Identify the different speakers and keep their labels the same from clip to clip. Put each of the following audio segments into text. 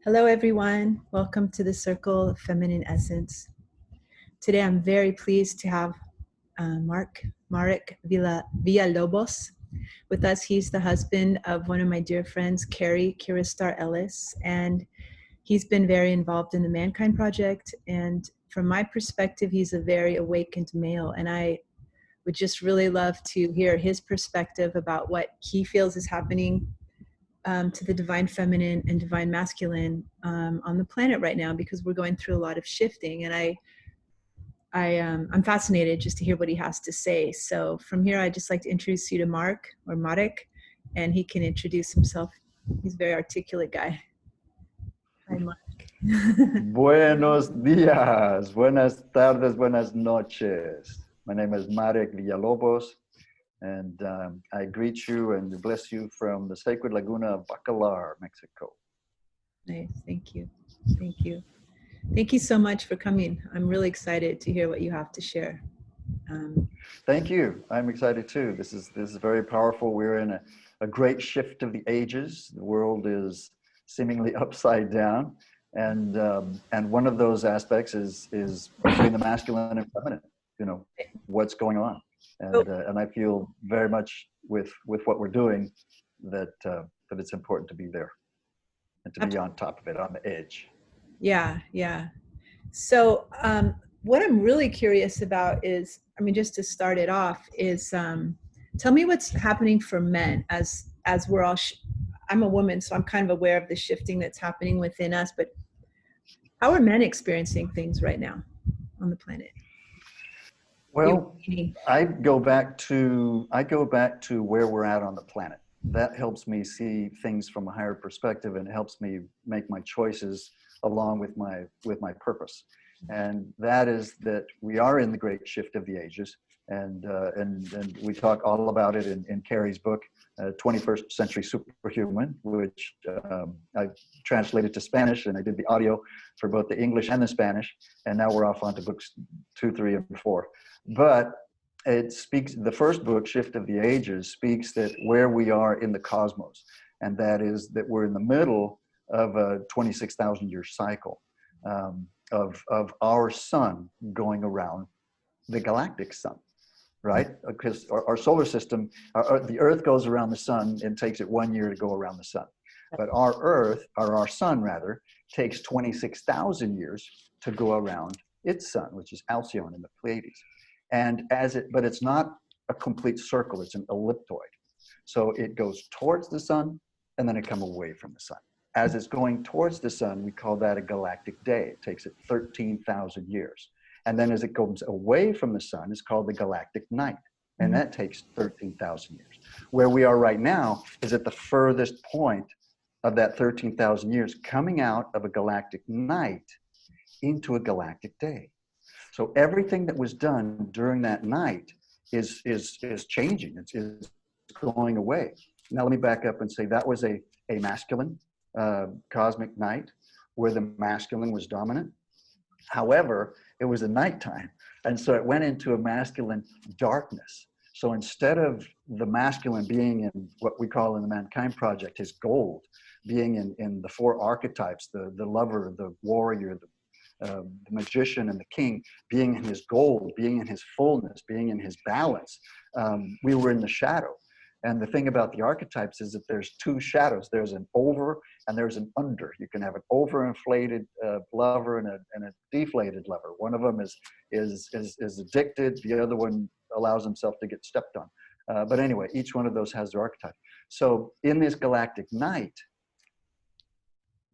Speaker 1: Hello, everyone. Welcome to the Circle of Feminine Essence. Today, I'm very pleased to have Mark Villalobos with us. He's the husband of one of my dear friends, Cary Kiastar Ellis, and he's been very involved in the Mankind Project. And from my perspective, he's a very awakened male, and I would just really love to hear his perspective about what he feels is happening to the divine feminine and divine masculine on the planet right now, because we're going through a lot of shifting, and I'm fascinated just to hear what he has to say. So from here, I'd just like to introduce you to Mark, or Marek, and he can introduce himself. He's a very articulate guy. Hi, Mark.
Speaker 2: Buenos días, buenas tardes, buenas noches. My name is Mark Villalobos, and I greet you and bless you from the sacred Laguna of Bacalar, Mexico.
Speaker 1: Nice, thank you. Thank you. Thank you so much for coming. I'm really excited to hear what you have to share.
Speaker 2: Thank you. I'm excited too. This is very powerful. We're in a great shift of the ages. The world is seemingly upside down, and one of those aspects is between the masculine and feminine. You know, what's going on, and I feel very much with what we're doing that it's important to be there and to be on top of it, on the edge.
Speaker 1: Yeah. So what I'm really curious about is, just to start it off, is tell me what's happening for men as we're all, I'm a woman, so I'm kind of aware of the shifting that's happening within us, but how are men experiencing things right now on the planet?
Speaker 2: Well, I go back to where we're at on the planet. That helps me see things from a higher perspective, and it helps me make my choices along with my purpose. And that is that we are in the great shift of the ages, and we talk all about it in Cary's book, 21st Century Superhuman, which I translated to Spanish, and I did the audio for both the English and the Spanish, and now we're off onto books 2, 3, and 4. But it speaks, the first book, Shift of the Ages, speaks that where we are in the cosmos, and that is that we're in the middle of a 26,000-year cycle of our sun going around the galactic sun, right? Because our solar system, the Earth goes around the sun and takes it 1 year to go around the sun. But our Earth, or our sun rather, takes 26,000 years to go around its sun, which is Alcyone in the Pleiades. And but it's not a complete circle, it's an elliptoid. So it goes towards the sun and then it comes away from the sun. As it's going towards the sun, we call that a galactic day. It takes it 13,000 years. And then as it goes away from the sun, it's called the galactic night. And that takes 13,000 years. Where we are right now is at the furthest point of that 13,000 years, coming out of a galactic night into a galactic day. So everything that was done during that night is changing. It's going away. Now let me back up and say that was a masculine cosmic night where the masculine was dominant. However, it was a nighttime, and so it went into a masculine darkness. So instead of the masculine being in what we call in the Mankind Project his gold, being in the 4 archetypes, the lover, the warrior, the magician, and the king, being in his gold, being in his fullness, being in his balance, we were in the shadow. And the thing about the archetypes is that there's 2 shadows. There's an over and there's an under. You can have an overinflated lover and a deflated lover. One of them is addicted. The other one allows himself to get stepped on. But anyway, each one of those has their archetype. So in this galactic night,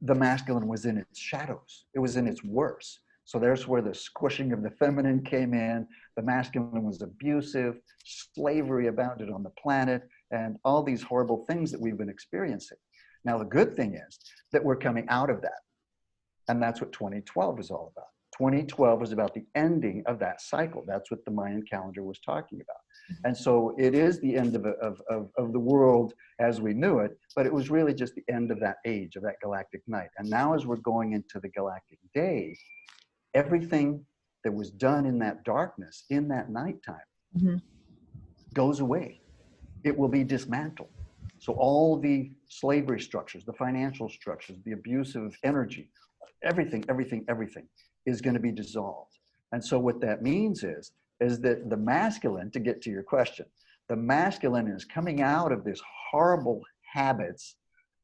Speaker 2: the masculine was in its shadows. It was in its worst. So there's where the squishing of the feminine came in. The masculine was abusive. Slavery abounded on the planet, and all these horrible things that we've been experiencing. Now, the good thing is that we're coming out of that. And that's what 2012 is all about. 2012 was about the ending of that cycle. That's what the Mayan calendar was talking about. And so it is the end of the world as we knew it, but it was really just the end of that age, of that galactic night. And now as we're going into the galactic day, everything that was done in that darkness, in that nighttime, goes away. It will be dismantled. So all the slavery structures, the financial structures, the abusive energy, everything is going to be dissolved. And so what that means is that the masculine, to get to your question, the masculine is coming out of this horrible habits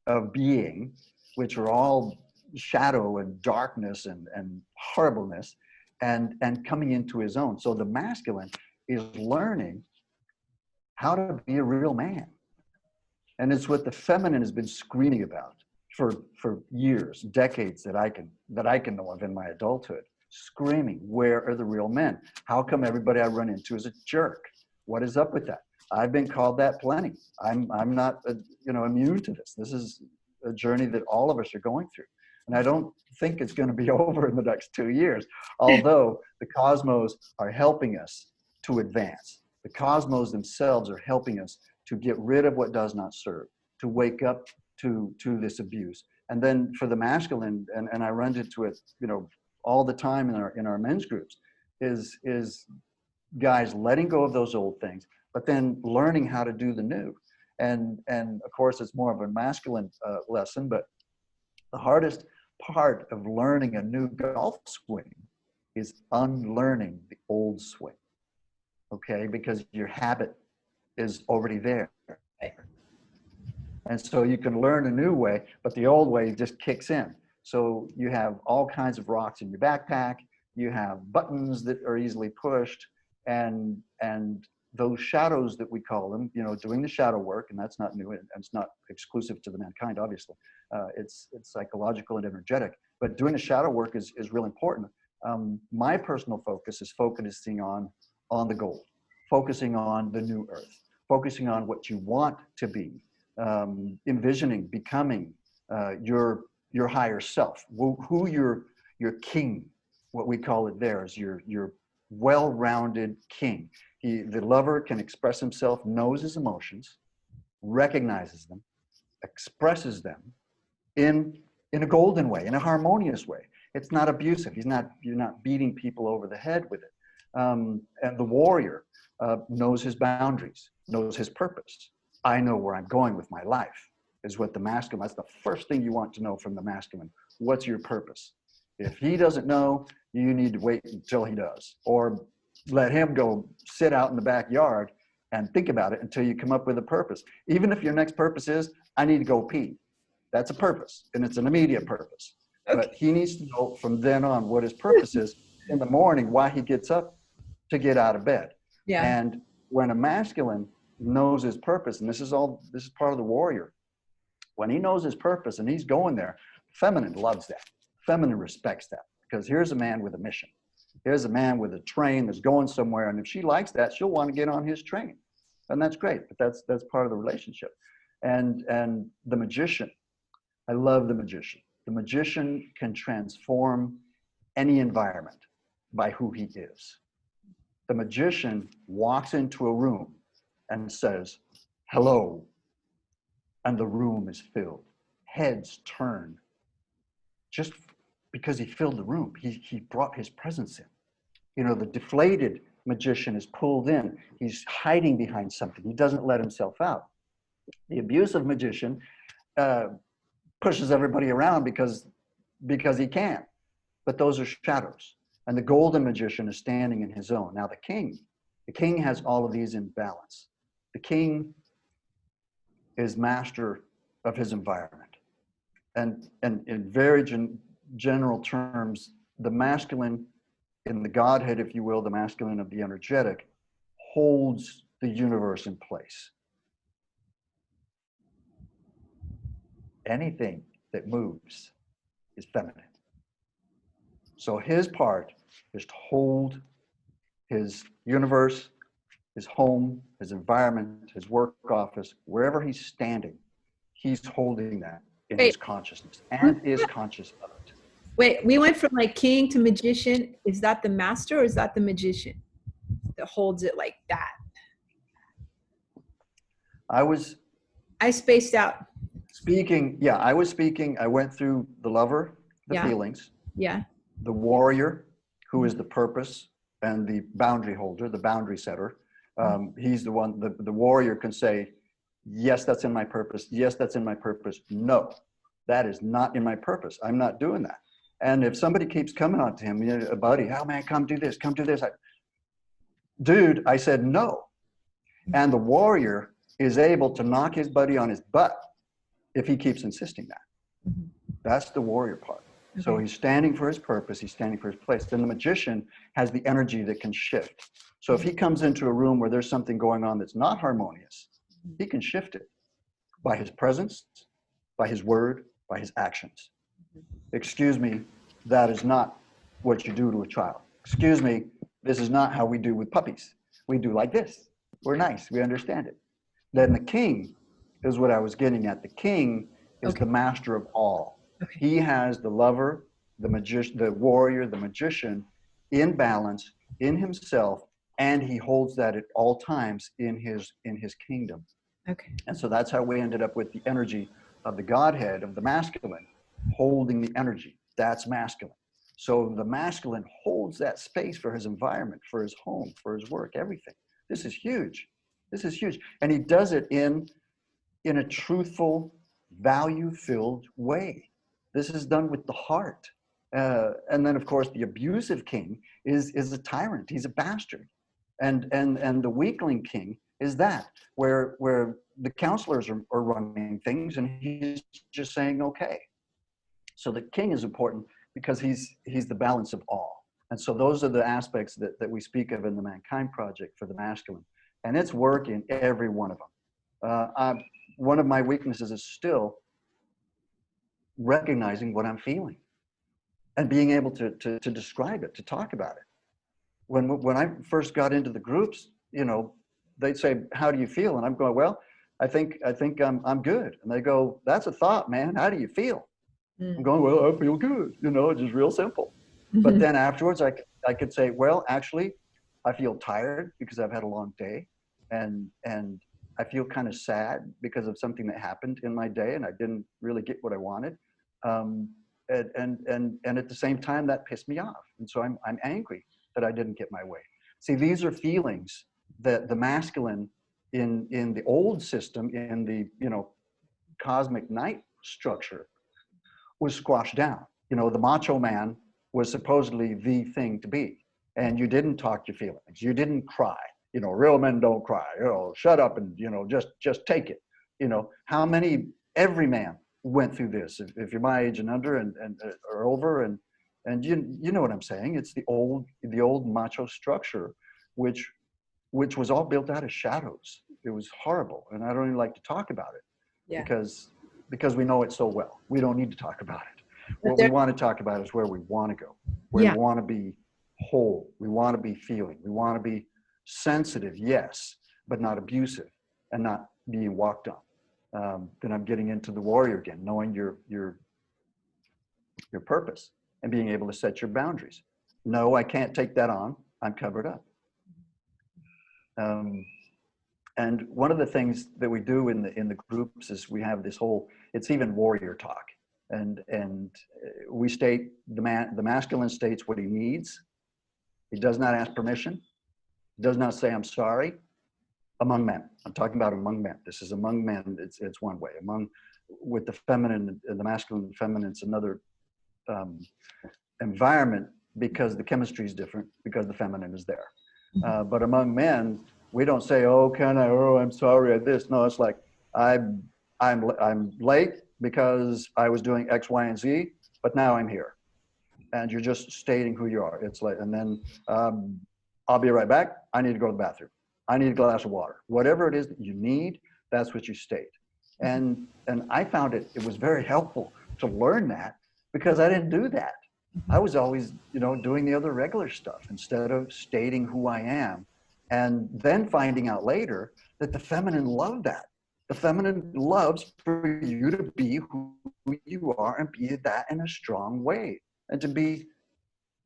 Speaker 2: of being, which are all shadow and darkness and horribleness, and coming into his own. So the masculine is learning how to be a real man. And it's what the feminine has been screaming about for years, decades that I can know of in my adulthood, screaming, where are the real men? How come everybody I run into is a jerk? What is up with that? I've been called that plenty. I'm not immune to this. This is a journey that all of us are going through. And I don't think it's going to be over in the next 2 years, although the cosmos are helping us to advance. The cosmos themselves are helping us to get rid of what does not serve, to wake up to this abuse. And then for the masculine, and I run into it, all the time in our men's groups, is guys letting go of those old things, but then learning how to do the new. And of course, it's more of a masculine lesson, but the hardest part of learning a new golf swing is unlearning the old swing, okay? Because your habit is already there. And so you can learn a new way, but the old way just kicks in. So you have all kinds of rocks in your backpack, you have buttons that are easily pushed, and those shadows that we call them, doing the shadow work, and that's not new, and it's not exclusive to the mankind, obviously. It's psychological and energetic, but doing the shadow work is real important. My personal focus is focusing on the gold, focusing on the new earth, focusing on what you want to be, envisioning, becoming your higher self, who your king, what we call it there, is your well-rounded king. The lover can express himself, knows his emotions, recognizes them, expresses them in a golden way, in a harmonious way. It's not abusive. You're not beating people over the head with it. And the warrior knows his boundaries, knows his purpose. I know where I'm going with my life, is what the masculine, that's the first thing you want to know from the masculine. What's your purpose? If he doesn't know, you need to wait until he does, or let him go sit out in the backyard and think about it until you come up with a purpose. Even if your next purpose is, I need to go pee. That's a purpose, and it's an immediate purpose. Okay. But he needs to know from then on what his purpose is in the morning, why he gets up to get out of bed. Yeah. And when a masculine knows his purpose, and this is part of the warrior, when he knows his purpose and he's going there, feminine loves that. Feminine respects that, because here's a man with a mission. Here's a man with a train that's going somewhere, and if she likes that, she'll want to get on his train, and that's great. But that's part of the relationship. And the magician, I love the magician. The magician can transform any environment by who he is. The magician walks into a room and says, "Hello," and the room is filled. Heads turn. Just because he filled the room, he brought his presence in. The deflated magician is pulled in. He's hiding behind something. He doesn't let himself out. The abusive magician pushes everybody around because he can. But those are shadows. And the golden magician is standing in his own. Now the king has all of these in balance. The king is master of his environment. And in very general terms, the masculine in the Godhead, if you will, the masculine of the energetic, holds the universe in place. Anything that moves is feminine. So his part is to hold his universe, his home, his environment, his work office, wherever he's standing, he's holding that in his consciousness and is conscious of it.
Speaker 1: Wait, we went from like king to magician. Is that the master or is that the magician that holds it like that? I spaced out.
Speaker 2: I was speaking. I went through the lover, the feelings.
Speaker 1: Yeah.
Speaker 2: The warrior, who is the purpose, and the boundary holder, the boundary setter. He's the one, the warrior can say, Yes, that's in my purpose. Yes, that's in my purpose. No, that is not in my purpose. I'm not doing that. And if somebody keeps coming on to him, you know, buddy, oh man, come do this, come do this. Dude, I said no. And the warrior is able to knock his buddy on his butt if he keeps insisting that.
Speaker 1: Mm-hmm.
Speaker 2: That's the warrior part. Okay. So he's standing for his purpose, he's standing for his place. Then the magician has the energy that can shift. So if he comes into a room where there's something going on that's not harmonious, he can shift it by his presence, by his word, by his actions. Excuse me, that is not what you do to a child. Excuse me, this is not how we do with puppies. We do like this. We're nice, we understand it. Then the king is what I was getting at. The king is the master of all. Okay. He has the lover, the magician, the warrior, the magician in balance in himself, and he holds that at all times in his kingdom. Okay. And so that's how we ended up with the energy of the Godhead, of the masculine, holding the energy. That's masculine. So the masculine holds that space for his environment, for his home, for his work, everything. This is huge. This is huge. And he does it in a truthful, value-filled way. This is done with the heart. And then, of course, the abusive king is a tyrant. He's a bastard. And the weakling king is that, where the counselors are running things and he's just saying, okay. So the king is important because he's the balance of all. And so those are the aspects that we speak of in the Mankind Project for the masculine. And it's work in every one of them. One of my weaknesses is still recognizing what I'm feeling and being able to describe it, to talk about it. When I first got into the groups, you know, they'd say, how do you feel? And I'm going, well, I think I'm good. And they go, that's a thought, man. How do you feel? I'm going, well, I feel good. You know, it's just real simple. But then afterwards, I could say, well, actually, I feel tired because I've had a long day, and I feel kind of sad because of something that happened in my day, and I didn't really get what I wanted. And at the same time, that pissed me off, and so I'm angry that I didn't get my way. See, these are feelings that the masculine in the old system, in the, you know, cosmic night structure, was squashed down. You know, the macho man was supposedly the thing to be, and you didn't talk your feelings, you didn't cry. You know, real men don't cry. You know, shut up and, you know, just take it. You know, every man went through this. If you're my age and under and or over, and you know what I'm saying. It's the old macho structure, which was all built out of shadows. It was horrible, and I don't even like to talk about it, because we know it so well. We don't need to talk about it. What we want to talk about is where we want to go, where we want to be whole. We want to be feeling. We want to be sensitive, yes, but not abusive and not being walked on. Then I'm getting into the warrior again, knowing your purpose and being able to set your boundaries. No, I can't take that on. I'm covered up. And one of the things that we do in the groups is we have this whole, it's even warrior talk, and we state the masculine states what he needs. He does not ask permission. He does not say I'm sorry. Among men, I'm talking about among men. This is among men. It's one way. With the feminine and the masculine and feminine, it's another environment, because the chemistry is different, because the feminine is there. But among men, we don't say, oh, I'm sorry at this. No, it's like, I'm late because I was doing X, Y, and Z, but now I'm here. And you're just stating who you are. It's like, and then I'll be right back. I need to go to the bathroom. I need a glass of water. Whatever it is that you need, that's what you state. And I found it was very helpful to learn that, because I didn't do that. I was always, you know, doing the other regular stuff instead of stating who I am. And then finding out later that the feminine loved that. The feminine loves for you to be who you are and be that in a strong way. And to be,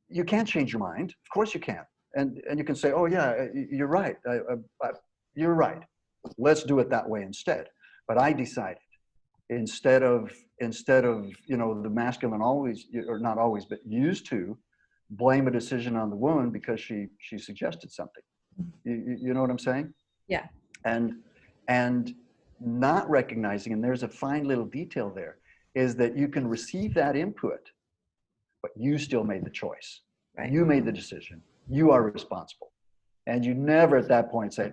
Speaker 2: you can't change your mind. Of course you can. And you can say, oh yeah, you're right. You're right. Let's do it that way instead. But I decided, instead of, you know, the masculine always, or not always, but used to blame a decision on the woman because she suggested something. You know what I'm saying?
Speaker 1: Yeah.
Speaker 2: And not recognizing, and there's a fine little detail there, is that you can receive that input, but you still made the choice.
Speaker 1: Right.
Speaker 2: You made the decision. You are responsible. And you never at that point say,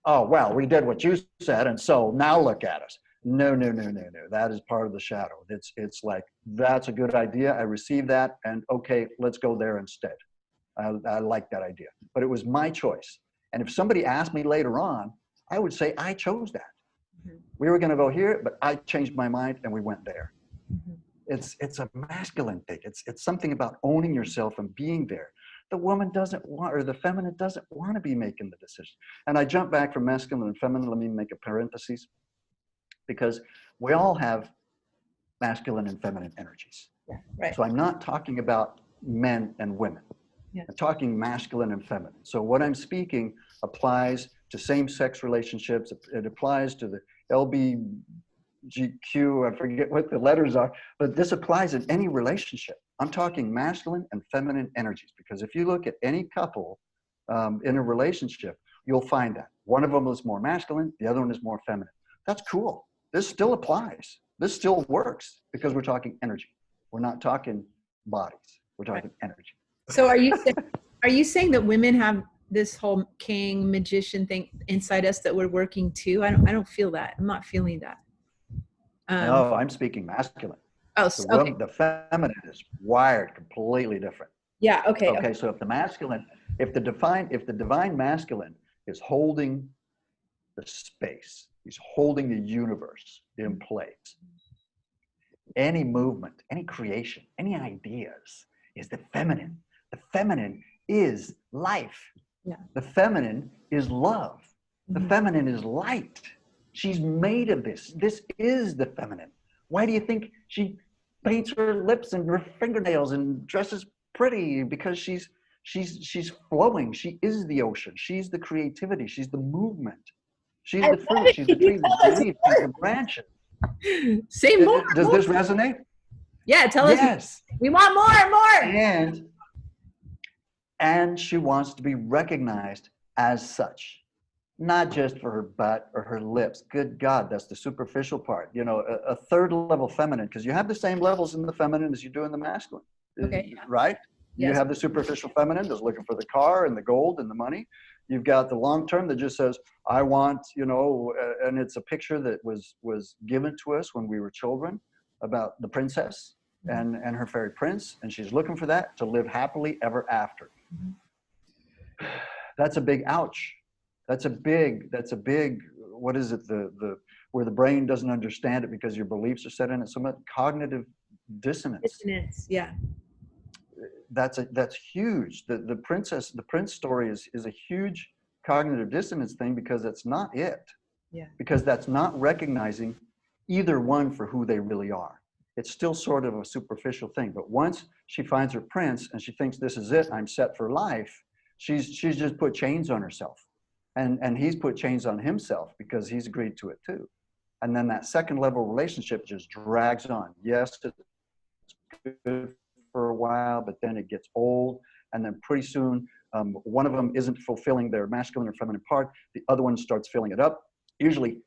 Speaker 2: oh, well, we did what you said, and so now look at us. No, no, no, no, no. That is part of the shadow. It's like, that's a good idea. I received that, and okay, let's go there instead. I like that idea. But it was my choice. And if somebody asked me later on, I would say, I chose that.
Speaker 1: Mm-hmm.
Speaker 2: We were going to go here, but I changed my mind and we went there.
Speaker 1: Mm-hmm.
Speaker 2: It's a masculine thing. It's something about owning yourself and being there. The woman doesn't want, or the feminine doesn't want to be making the decision. And I jump back from masculine and feminine. Let me make a parenthesis, because we all have masculine and feminine energies.
Speaker 1: Yeah, right.
Speaker 2: So I'm not talking about men and women.
Speaker 1: Yeah.
Speaker 2: I'm talking masculine and feminine. So what I'm speaking applies to same-sex relationships. It applies to the LBGQ, I forget what the letters are, but this applies in any relationship. I'm talking masculine and feminine energies, because if you look at any couple in a relationship, you'll find that. One of them is more masculine, the other one is more feminine. That's cool. This still applies. This still works, because we're talking energy. We're not talking bodies. We're talking energy.
Speaker 1: So are you saying that women have this whole king magician thing inside us that we're working too? I don't feel that. I'm not feeling that.
Speaker 2: No, I'm speaking masculine.
Speaker 1: Oh, okay.
Speaker 2: The feminine is wired completely different.
Speaker 1: Yeah. Okay.
Speaker 2: Okay. So if the divine masculine is holding the space, he's holding the universe in place. Any movement, any creation, any ideas is the feminine. The feminine is life.
Speaker 1: Yeah.
Speaker 2: The feminine is love. The
Speaker 1: Mhm.
Speaker 2: feminine is light. She's made of this. This is the feminine. Why do you think she paints her lips and her fingernails and dresses pretty? Because she's flowing. She is the ocean. She's the creativity. She's the movement. She's the fruit. She's the tree, the leaves, she's the branches.
Speaker 1: Say more.
Speaker 2: Does
Speaker 1: more.
Speaker 2: this resonate?
Speaker 1: Yeah, tell us.
Speaker 2: Yes.
Speaker 1: We want more.
Speaker 2: And she wants to be recognized as such, not just for her butt or her lips. Good God, that's the superficial part. You know, a third level feminine, because you have the same levels in the feminine as you do in the masculine.
Speaker 1: Okay.
Speaker 2: Right?
Speaker 1: Yes.
Speaker 2: You have the superficial feminine that's looking for the car and the gold and the money. You've got the long term that just says, I want, you know, and it's a picture that was given to us when we were children about the princess and her fairy prince, and she's looking for that to live happily ever after. Mm-hmm. That's a big ouch. That's a big, what is it, the where the brain doesn't understand it because your beliefs are set in it so much. Cognitive dissonance.
Speaker 1: Yeah.
Speaker 2: That's huge. The prince story is a huge cognitive dissonance thing, because that's not it.
Speaker 1: Yeah.
Speaker 2: Because that's not recognizing either one for who they really are. It's still sort of a superficial thing. But once she finds her prince and she thinks, this is it, I'm set for life, she's just put chains on herself. And he's put chains on himself because he's agreed to it too. And then that second level relationship just drags on. Yes, it's good for a while, but then it gets old. And then pretty soon, one of them isn't fulfilling their masculine or feminine part. The other one starts filling it up. Usually,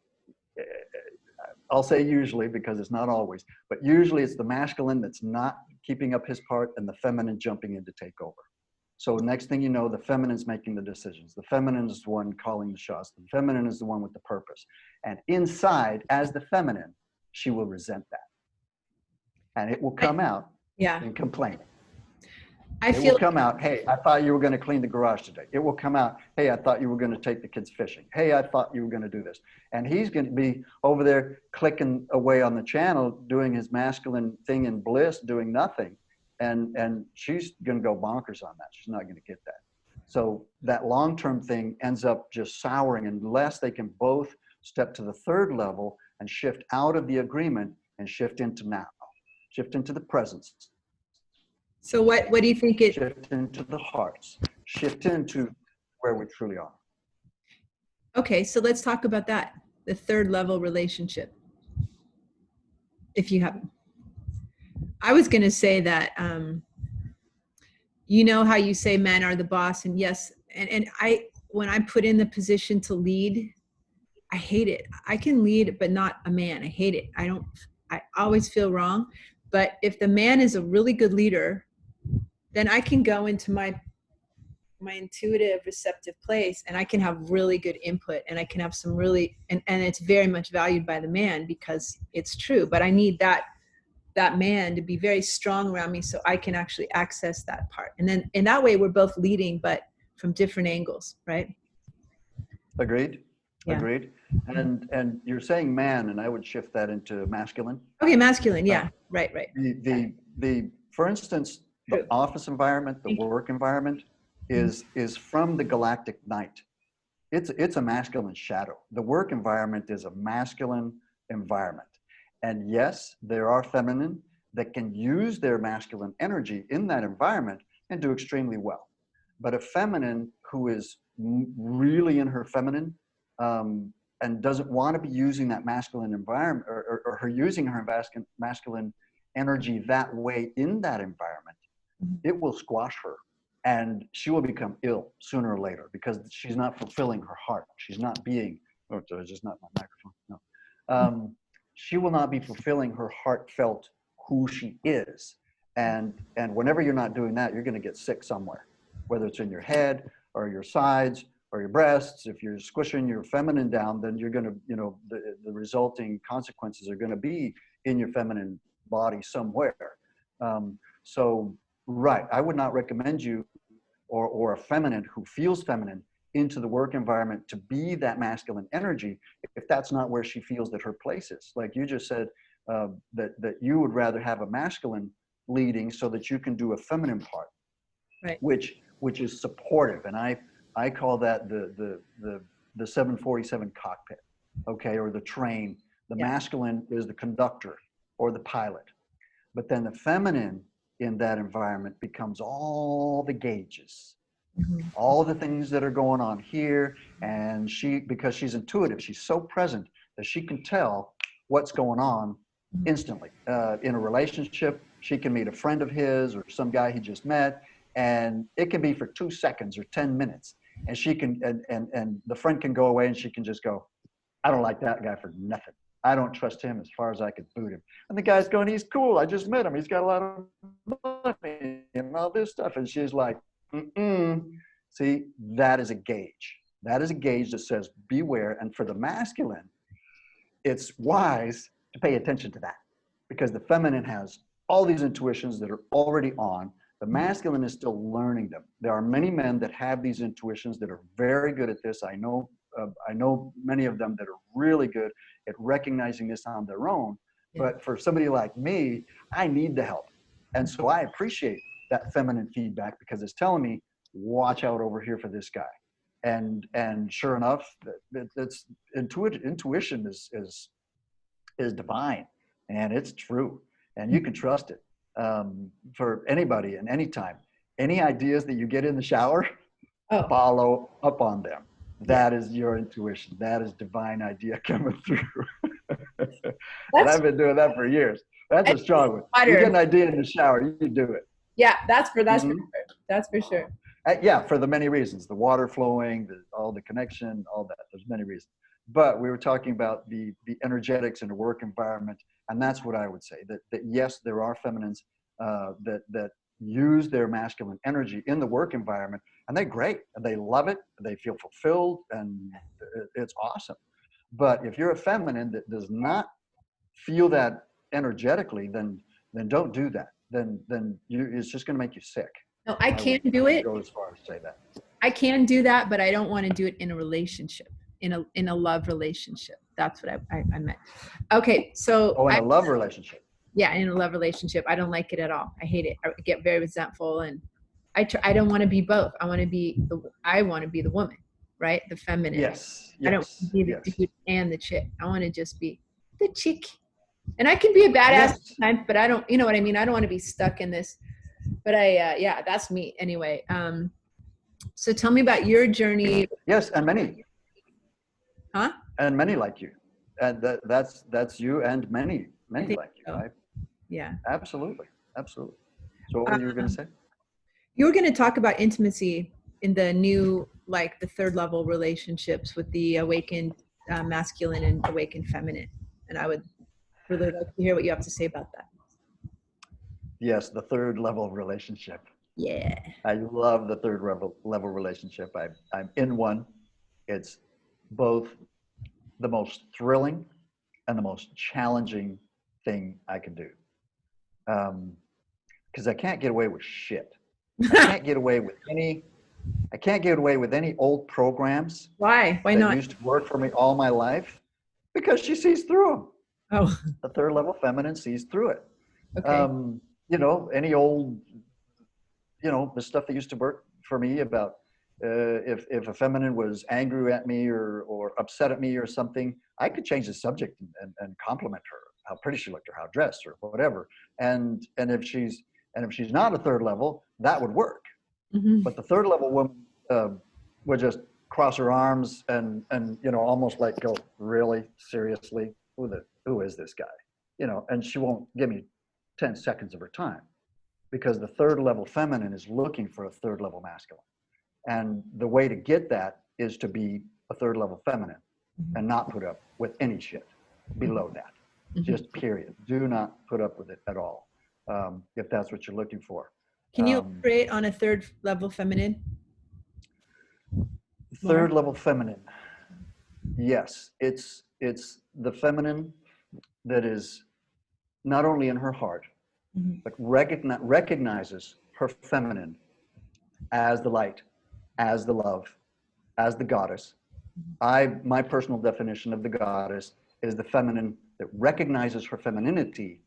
Speaker 2: I'll say usually because it's not always, but usually it's the masculine that's not keeping up his part and the feminine jumping in to take over. So next thing you know, the feminine's making the decisions. The feminine is the one calling the shots. The feminine is the one with the purpose. And inside, as the feminine, she will resent that. And it will come out in complaining. It will come out, hey, I thought you were going to clean the garage today. It will come out, hey, I thought you were going to take the kids fishing. Hey, I thought you were going to do this. And he's going to be over there clicking away on the channel, doing his masculine thing in bliss, doing nothing. And she's going to go bonkers on that. She's not going to get that. So that long-term thing ends up just souring unless they can both step to the third level and shift out of the agreement and shift into now, shift into the presence.
Speaker 1: So what do you think it?
Speaker 2: Shift into the hearts, shift into where we truly are.
Speaker 1: Okay, so let's talk about that, the third level relationship. If you haven't. I was going to say that, you know how you say men are the boss, and yes, and when I put in the position to lead, I hate it. I can lead, but not a man. I hate it. I always feel wrong. But if the man is a really good leader, then I can go into my intuitive receptive place and I can have really good input and I can have some really, and it's very much valued by the man because it's true, but I need that man to be very strong around me so I can actually access that part. And then in that way, we're both leading, but from different angles, right?
Speaker 2: Agreed.
Speaker 1: Yeah.
Speaker 2: Agreed. And you're saying man, and I would shift that into masculine.
Speaker 1: Okay, masculine. Yeah. Right.
Speaker 2: For instance, the office environment, the work environment is from the galactic night. It's a masculine shadow. The work environment is a masculine environment. And yes, there are feminine that can use their masculine energy in that environment and do extremely well. But a feminine who is really in her feminine and doesn't want to be using that masculine environment or her using her masculine energy that way in that environment, it will squash her. And she will become ill sooner or later because she's not fulfilling her heart. She's not being, oh, it's just not my microphone, no. She will not be fulfilling her heartfelt who she is. And whenever you're not doing that, you're going to get sick somewhere, whether it's in your head or your sides or your breasts. If you're squishing your feminine down, then you're going to, the resulting consequences are going to be in your feminine body somewhere. Right, I would not recommend you or a feminine who feels feminine into the work environment to be that masculine energy if that's not where she feels that her place is. Like you just said, that you would rather have a masculine leading so that you can do a feminine part,
Speaker 1: right?
Speaker 2: Which is supportive, and I call that the 747 cockpit, okay, or the train. The masculine is the conductor or the pilot, but then the feminine in that environment becomes all the gauges, all the things that are going on here. And because she's intuitive, she's so present that she can tell what's going on instantly. In a relationship, she can meet a friend of his or some guy he just met, and it can be for 2 seconds or 10 minutes. And she can, and the friend can go away and she can just go, I don't like that guy for nothing. I don't trust him as far as I could boot him. And the guy's going, he's cool. I just met him. He's got a lot of money and all this stuff. And she's like, See, that is a gauge. That is a gauge that says, beware. And for the masculine, it's wise to pay attention to that because the feminine has all these intuitions that are already on. The masculine is still learning them. There are many men that have these intuitions that are very good at this. I know many of them that are really good at recognizing this on their own. But for somebody like me, I need the help. And so I appreciate that feminine feedback because it's telling me, watch out over here for this guy. And sure enough, it's intuition is divine, and it's true, and you can trust it for anybody and anytime. Any ideas that you get in the shower, follow up on them. That is your intuition. That is divine idea coming through. And I've been doing that for years. That's a strong one. You get an idea in the shower, you do it.
Speaker 1: Yeah, that's for sure. That's for sure.
Speaker 2: Yeah, for the many reasons, the water flowing, all the connection, all that. There's many reasons. But we were talking about the energetics in a work environment, and that's what I would say. That yes, there are feminines that use their masculine energy in the work environment, and they're great, and they love it, they feel fulfilled, and it's awesome. But if you're a feminine that does not feel that energetically, then don't do that. Then it's just going to make you sick.
Speaker 1: No, I can't do it.
Speaker 2: Go as far as say that.
Speaker 1: I can do that, but I don't want to do it in a relationship, in a love relationship. That's what I meant. Okay, so
Speaker 2: in a love relationship.
Speaker 1: Yeah, in a love relationship, I don't like it at all. I hate it. I get very resentful, and I don't want to be both. I want to be the woman, right? The feminine.
Speaker 2: Yes.
Speaker 1: I don't want to be the dude and the chick. I want to just be the chick. And I can be a badass sometimes, but I don't, you know what I mean? I don't want to be stuck in this. But yeah, that's me anyway. So tell me about your journey.
Speaker 2: Yes, and many.
Speaker 1: Huh?
Speaker 2: And many like you. And that's you and many like you.
Speaker 1: So.
Speaker 2: Right?
Speaker 1: Yeah.
Speaker 2: Absolutely. So what were you going to say?
Speaker 1: You were going to talk about intimacy in the new, like the third level relationships with the awakened masculine and awakened feminine. And I would really like to hear what you have to say about that.
Speaker 2: Yes, the third level relationship.
Speaker 1: Yeah.
Speaker 2: I love the third level relationship. I'm in one. It's both the most thrilling and the most challenging thing I can do. Because I can't get away with shit. I can't get away with any old programs.
Speaker 1: Why? Why
Speaker 2: that
Speaker 1: not?
Speaker 2: used to work for me all my life, because she sees through them.
Speaker 1: Oh,
Speaker 2: The third level feminine sees through it.
Speaker 1: okay.
Speaker 2: Any old, the stuff that used to work for me about if a feminine was angry at me or upset at me or something, I could change the subject and compliment her, how pretty she looked or how dressed or whatever. And if she's not a third level, that would work.
Speaker 1: Mm-hmm.
Speaker 2: But the third level woman would just cross her arms and almost like go, really, seriously, who is this guy? And she won't give me 10 seconds of her time, because the third level feminine is looking for a third level masculine. And the way to get that is to be a third level feminine and not put up with any shit below that. Just period. Do not put up with it at all, if that's what you're looking for.
Speaker 1: Can you elaborate on a third level feminine?
Speaker 2: Third level feminine. Yes, it's the feminine that is not only in her heart, but recognizes her feminine as the light, as the love, as the goddess. My personal definition of the goddess is the feminine that recognizes her femininity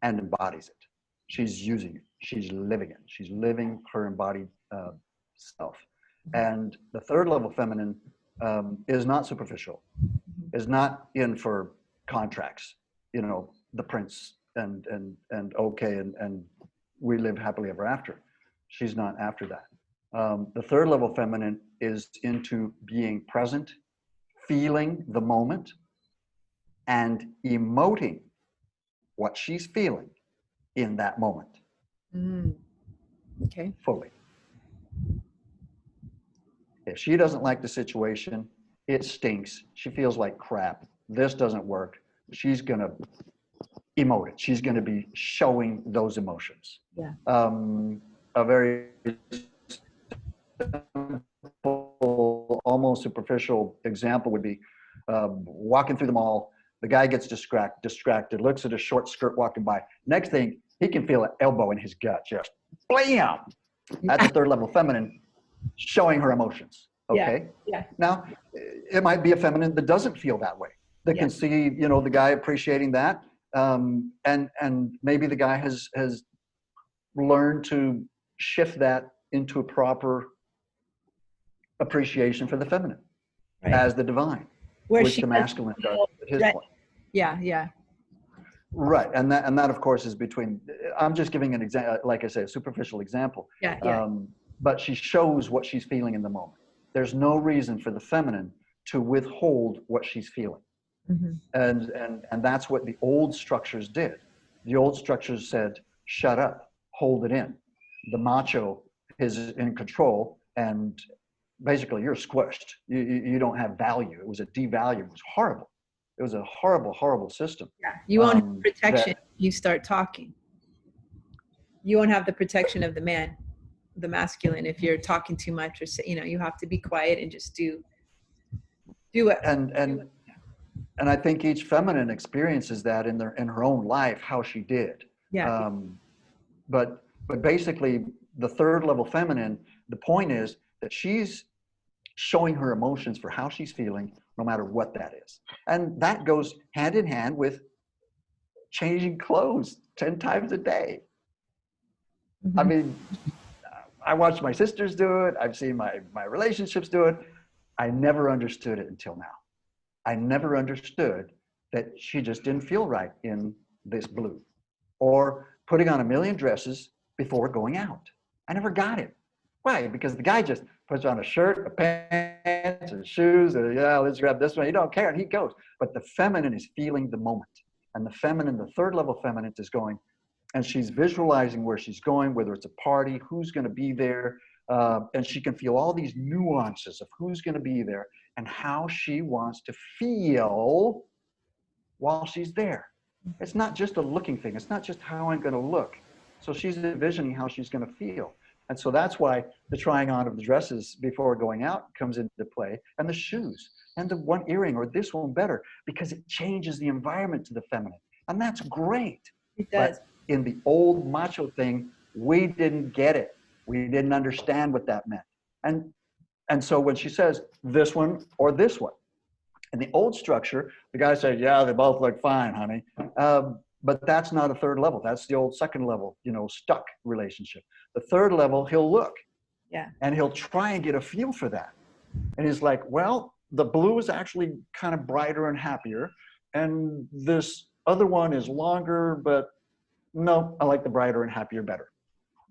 Speaker 2: and embodies it. She's using it. She's living it. She's living her embodied self. And the third level feminine is not superficial, is not in for contracts, the prince and okay, and we live happily ever after. She's not after that. The third level feminine is into being present, feeling the moment, and emoting what she's feeling in that moment.
Speaker 1: Okay.
Speaker 2: Fully. If she doesn't like the situation, it stinks, she feels like crap, this doesn't work, she's going to emote it. She's going to be showing those emotions.
Speaker 1: Yeah.
Speaker 2: A very simple, almost superficial example would be walking through the mall. The guy gets distracted, looks at a short skirt walking by. Next thing, he can feel an elbow in his gut, just blam. That's a third level feminine showing her emotions. Okay.
Speaker 1: Yeah.
Speaker 2: Now, it might be a feminine that doesn't feel that way, that can see, the guy appreciating that. And maybe the guy has learned to shift that into a proper appreciation for the feminine as the divine, which the masculine does at his point.
Speaker 1: Yeah.
Speaker 2: Right, and that of course is between. I'm just giving an example, like I say, a superficial example. But she shows what she's feeling in the moment. There's no reason for the feminine to withhold what she's feeling. And that's what the old structures did. The old structures said, shut up, hold it in. The macho is in control, and basically you're squished. You don't have value. It was a devalue. It was horrible. It was a horrible, horrible system.
Speaker 1: Yeah, you won't have protection. You start talking. You won't have the protection of the man, the masculine, if you're talking too much, or you have to be quiet and just do it.
Speaker 2: And I think each feminine experiences that in her own life, how she did. But basically, the third level feminine, the point is that she's showing her emotions for how she's feeling, no matter what that is. And that goes hand in hand with changing clothes 10 times a day. I mean, I watched my sisters do it. I've seen my relationships do it. I never understood it until now. I never understood that she just didn't feel right in this blue, or putting on a million dresses before going out. I never got it. Why? Because the guy just puts on a shirt, a pants, and shoes, and let's grab this one. He don't care, and he goes. But the feminine is feeling the moment. And the feminine, the third level feminine, is going, and she's visualizing where she's going, whether it's a party, who's going to be there, and she can feel all these nuances of who's going to be there. and how she wants to feel while she's there. It's not just a looking thing. It's not just how I'm going to look. So she's envisioning how she's going to feel. And so that's why the trying on of the dresses before going out comes into play, and the shoes, and the one earring or this one better, because it changes the environment to the feminine. And that's great.
Speaker 1: It does.
Speaker 2: But in the old macho thing, we didn't get it. We didn't understand what that meant. And so when she says this one or this one, in the old structure, the guy said, yeah, they both look fine, honey. But that's not a third level. That's the old second level, stuck relationship. The third level, he'll look.
Speaker 1: Yeah.
Speaker 2: And he'll try and get a feel for that. And he's like, well, the blue is actually kind of brighter and happier. And this other one is longer, but no, I like the brighter and happier better.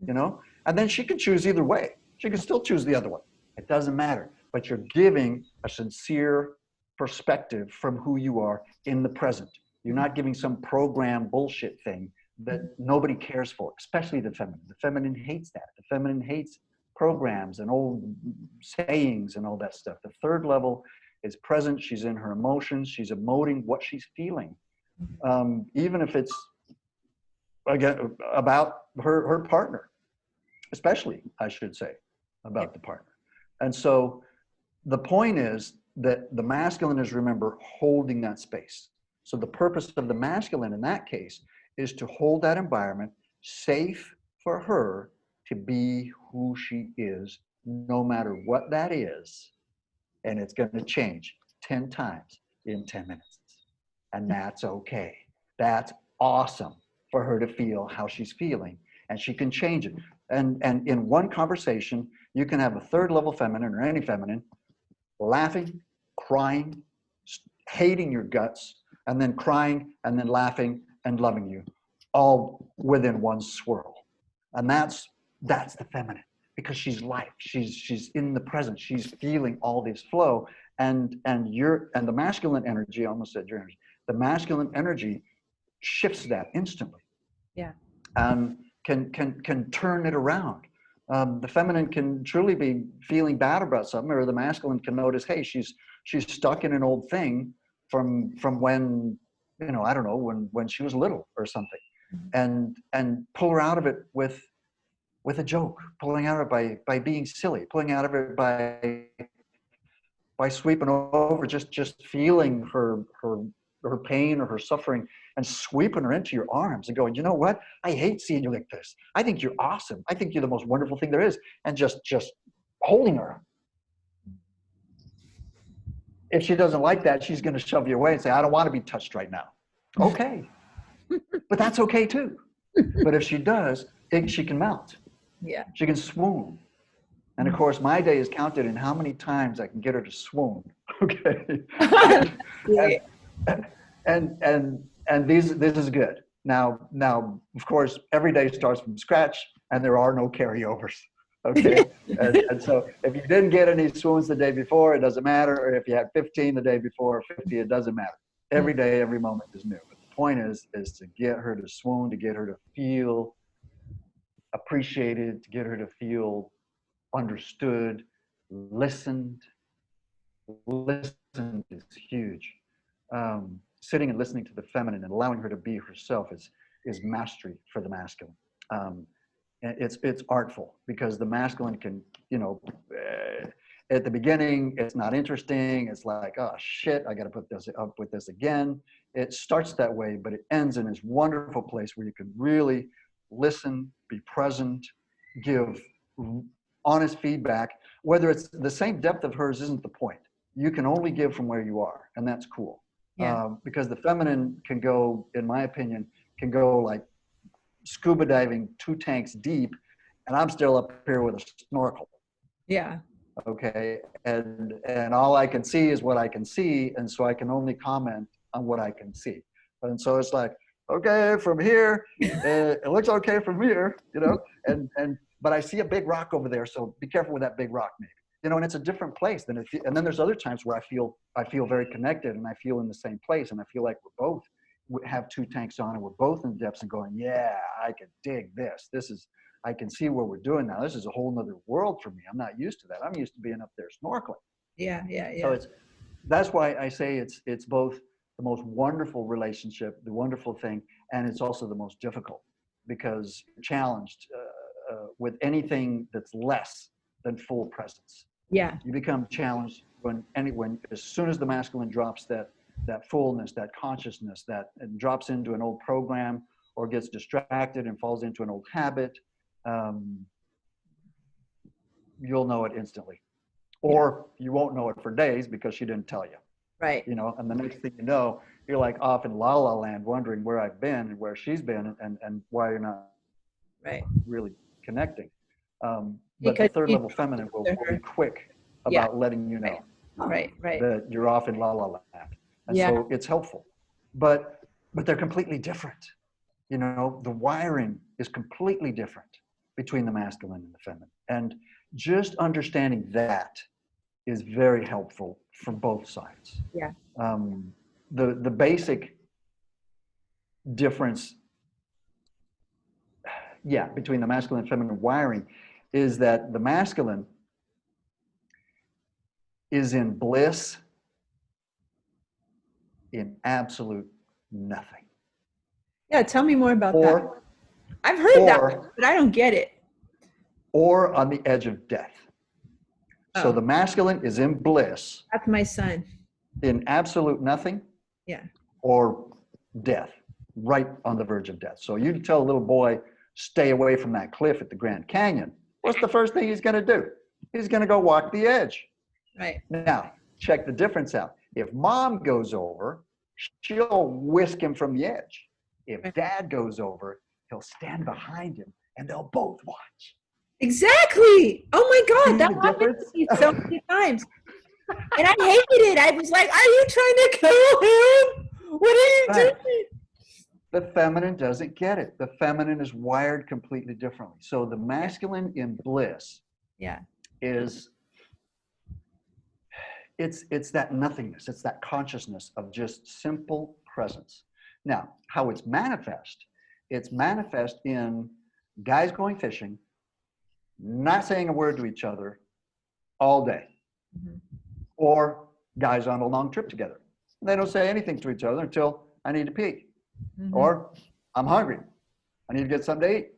Speaker 2: And then she can choose either way. She can still choose the other one. It doesn't matter. But you're giving a sincere perspective from who you are in the present. You're not giving some program bullshit thing that nobody cares for, especially the feminine. The feminine hates that. The feminine hates programs and old sayings and all that stuff. The third level is present. She's in her emotions. She's emoting what she's feeling. Even if it's, again, about her partner, especially, I should say, about the partner. And so the point is that the masculine is, remember, holding that space. So the purpose of the masculine in that case is to hold that environment safe for her to be who she is, no matter what that is. And it's going to change 10 times in 10 minutes. And that's okay. That's awesome for her to feel how she's feeling. And she can change it. And in one conversation, you can have a third level feminine or any feminine laughing, crying, hating your guts, and then crying, and then laughing and loving you, all within one swirl. And that's the feminine, because she's life. She's in the present. She's feeling all this flow. And the masculine energy, I almost said your energy, the masculine energy shifts that instantly.
Speaker 1: Yeah.
Speaker 2: Can turn it around. The feminine can truly be feeling bad about something, or the masculine can notice, hey, she's stuck in an old thing from when, I don't know, when she was little or something, and pull her out of it with a joke, pulling out of it by being silly, pulling out of it by sweeping over, just feeling her pain or her suffering, and sweeping her into your arms and going, you know what? I hate seeing you like this. I think you're awesome. I think you're the most wonderful thing there is. And just holding her. If she doesn't like that, she's going to shove you away and say, I don't want to be touched right now. Okay. But that's okay too. But if she does, she can melt.
Speaker 1: Yeah.
Speaker 2: She can swoon. And of course, my day is counted in how many times I can get her to swoon. Okay. And this is good. Now, of course, every day starts from scratch, and there are no carryovers. Okay. and so if you didn't get any swoons the day before, it doesn't matter. Or if you had 15 the day before or 50, it doesn't matter. Every day, every moment is new. But the point is to get her to swoon, to get her to feel appreciated, to get her to feel understood, listened. Listened is huge. Sitting and listening to the feminine and allowing her to be herself is mastery for the masculine. It's artful, because the masculine can, at the beginning, it's not interesting. It's like, oh shit, I got to put this up with this again. It starts that way, but it ends in this wonderful place where you can really listen, be present, give honest feedback. Whether it's the same depth of hers isn't the point. You can only give from where you are, and that's cool. Yeah. Because the feminine can go, in my opinion, like scuba diving 2 tanks deep, and I'm still up here with a snorkel.
Speaker 1: Yeah.
Speaker 2: Okay. And all I can see is what I can see, and so I can only comment on what I can see. And so it's like, okay, from here, it looks okay from here, but I see a big rock over there, so be careful with that big rock, maybe. And it's a different place than and then there's other times where I feel very connected, and I feel in the same place, and I feel like we have 2 tanks on, and we're both in the depths and going, yeah, I can dig this. I can see what we're doing now. This is a whole nother world for me. I'm not used to that. I'm used to being up there snorkeling.
Speaker 1: Yeah, yeah,
Speaker 2: So
Speaker 1: yeah.
Speaker 2: that's why I say it's both the most wonderful relationship, the wonderful thing, and it's also the most difficult because you're challenged with anything that's less than full presence.
Speaker 1: Yeah.
Speaker 2: You become challenged when as soon as the masculine drops that fullness, that consciousness, that it drops into an old program or gets distracted and falls into an old habit, um, you'll know it instantly.
Speaker 1: Yeah.
Speaker 2: Or you won't know it for days because she didn't tell you.
Speaker 1: Right.
Speaker 2: You know, and the next thing you know, you're like off in la la land wondering where I've been and where she's been and why you're not
Speaker 1: Right.
Speaker 2: really connecting. But the
Speaker 1: Because
Speaker 2: third
Speaker 1: you
Speaker 2: level feminine
Speaker 1: to
Speaker 2: will be
Speaker 1: her.
Speaker 2: quick
Speaker 1: Yeah.
Speaker 2: about letting you
Speaker 1: Right.
Speaker 2: know
Speaker 1: Right. Right.
Speaker 2: that you're off in la la land. And
Speaker 1: Yeah.
Speaker 2: so it's helpful. But they're completely different. You know, the wiring is completely different between the masculine and the feminine. And just understanding that is very helpful for both sides.
Speaker 1: Yeah.
Speaker 2: Um, the basic difference, yeah, between the masculine and feminine wiring is that the masculine is in bliss in absolute nothing.
Speaker 1: Yeah. Tell me more about that.
Speaker 2: Or
Speaker 1: I've heard that,
Speaker 2: or
Speaker 1: but I don't get it.
Speaker 2: or on the edge of death. So
Speaker 1: Oh,
Speaker 2: the masculine is in bliss
Speaker 1: that's my son.
Speaker 2: in absolute nothing
Speaker 1: Yeah.
Speaker 2: or death, right on the verge of death. So you tell a little boy, stay away from that cliff at the Grand Canyon. What's the first thing he's going to do? He's going to go walk the edge.
Speaker 1: Right.
Speaker 2: Now, check the difference out. If mom goes over, she'll whisk him from the edge. If
Speaker 1: Right.
Speaker 2: dad goes over, he'll stand behind him and they'll both watch.
Speaker 1: Exactly. Oh my God,
Speaker 2: See
Speaker 1: that
Speaker 2: the
Speaker 1: happened to
Speaker 2: difference?
Speaker 1: me so many times. And I hated it. I was like, are you trying to kill him? What are you
Speaker 2: Right.
Speaker 1: doing?
Speaker 2: The feminine doesn't get it. The feminine is wired completely differently. So the masculine in bliss
Speaker 1: Yeah.
Speaker 2: is it's that nothingness, it's that consciousness of just simple presence. Now, how it's manifest in guys going fishing, not saying a word to each other all day,
Speaker 1: Mm-hmm.
Speaker 2: or guys on a long trip together. They don't say anything to each other until I need to pee,
Speaker 1: Mm-hmm.
Speaker 2: or I'm hungry, I need to get something to eat.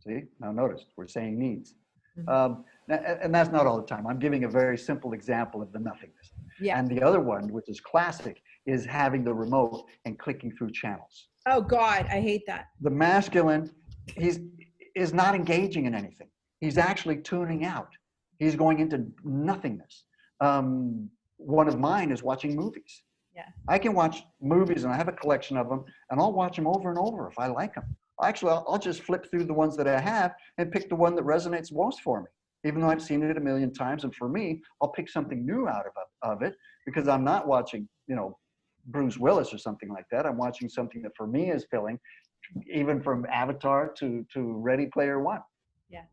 Speaker 2: See, now notice we're saying needs.
Speaker 1: Mm-hmm.
Speaker 2: And that's not all the time. I'm giving a very simple example of the nothingness.
Speaker 1: Yeah.
Speaker 2: And the other one, which is classic, is having the remote and clicking through channels.
Speaker 1: Oh God, I hate that.
Speaker 2: The masculine, is not engaging in anything. He's actually tuning out. He's going into nothingness. One of mine is watching movies.
Speaker 1: Yeah.
Speaker 2: I can watch movies, and I have a collection of them, and I'll watch them over and over if I like them. Actually, I'll just flip through the ones that I have and pick the one that resonates most for me, even though I've seen it a million times. And for me, I'll pick something new out of it because I'm not watching, Bruce Willis or something like that. I'm watching something that for me is filling, even from Avatar to Ready Player One.
Speaker 1: Yeah.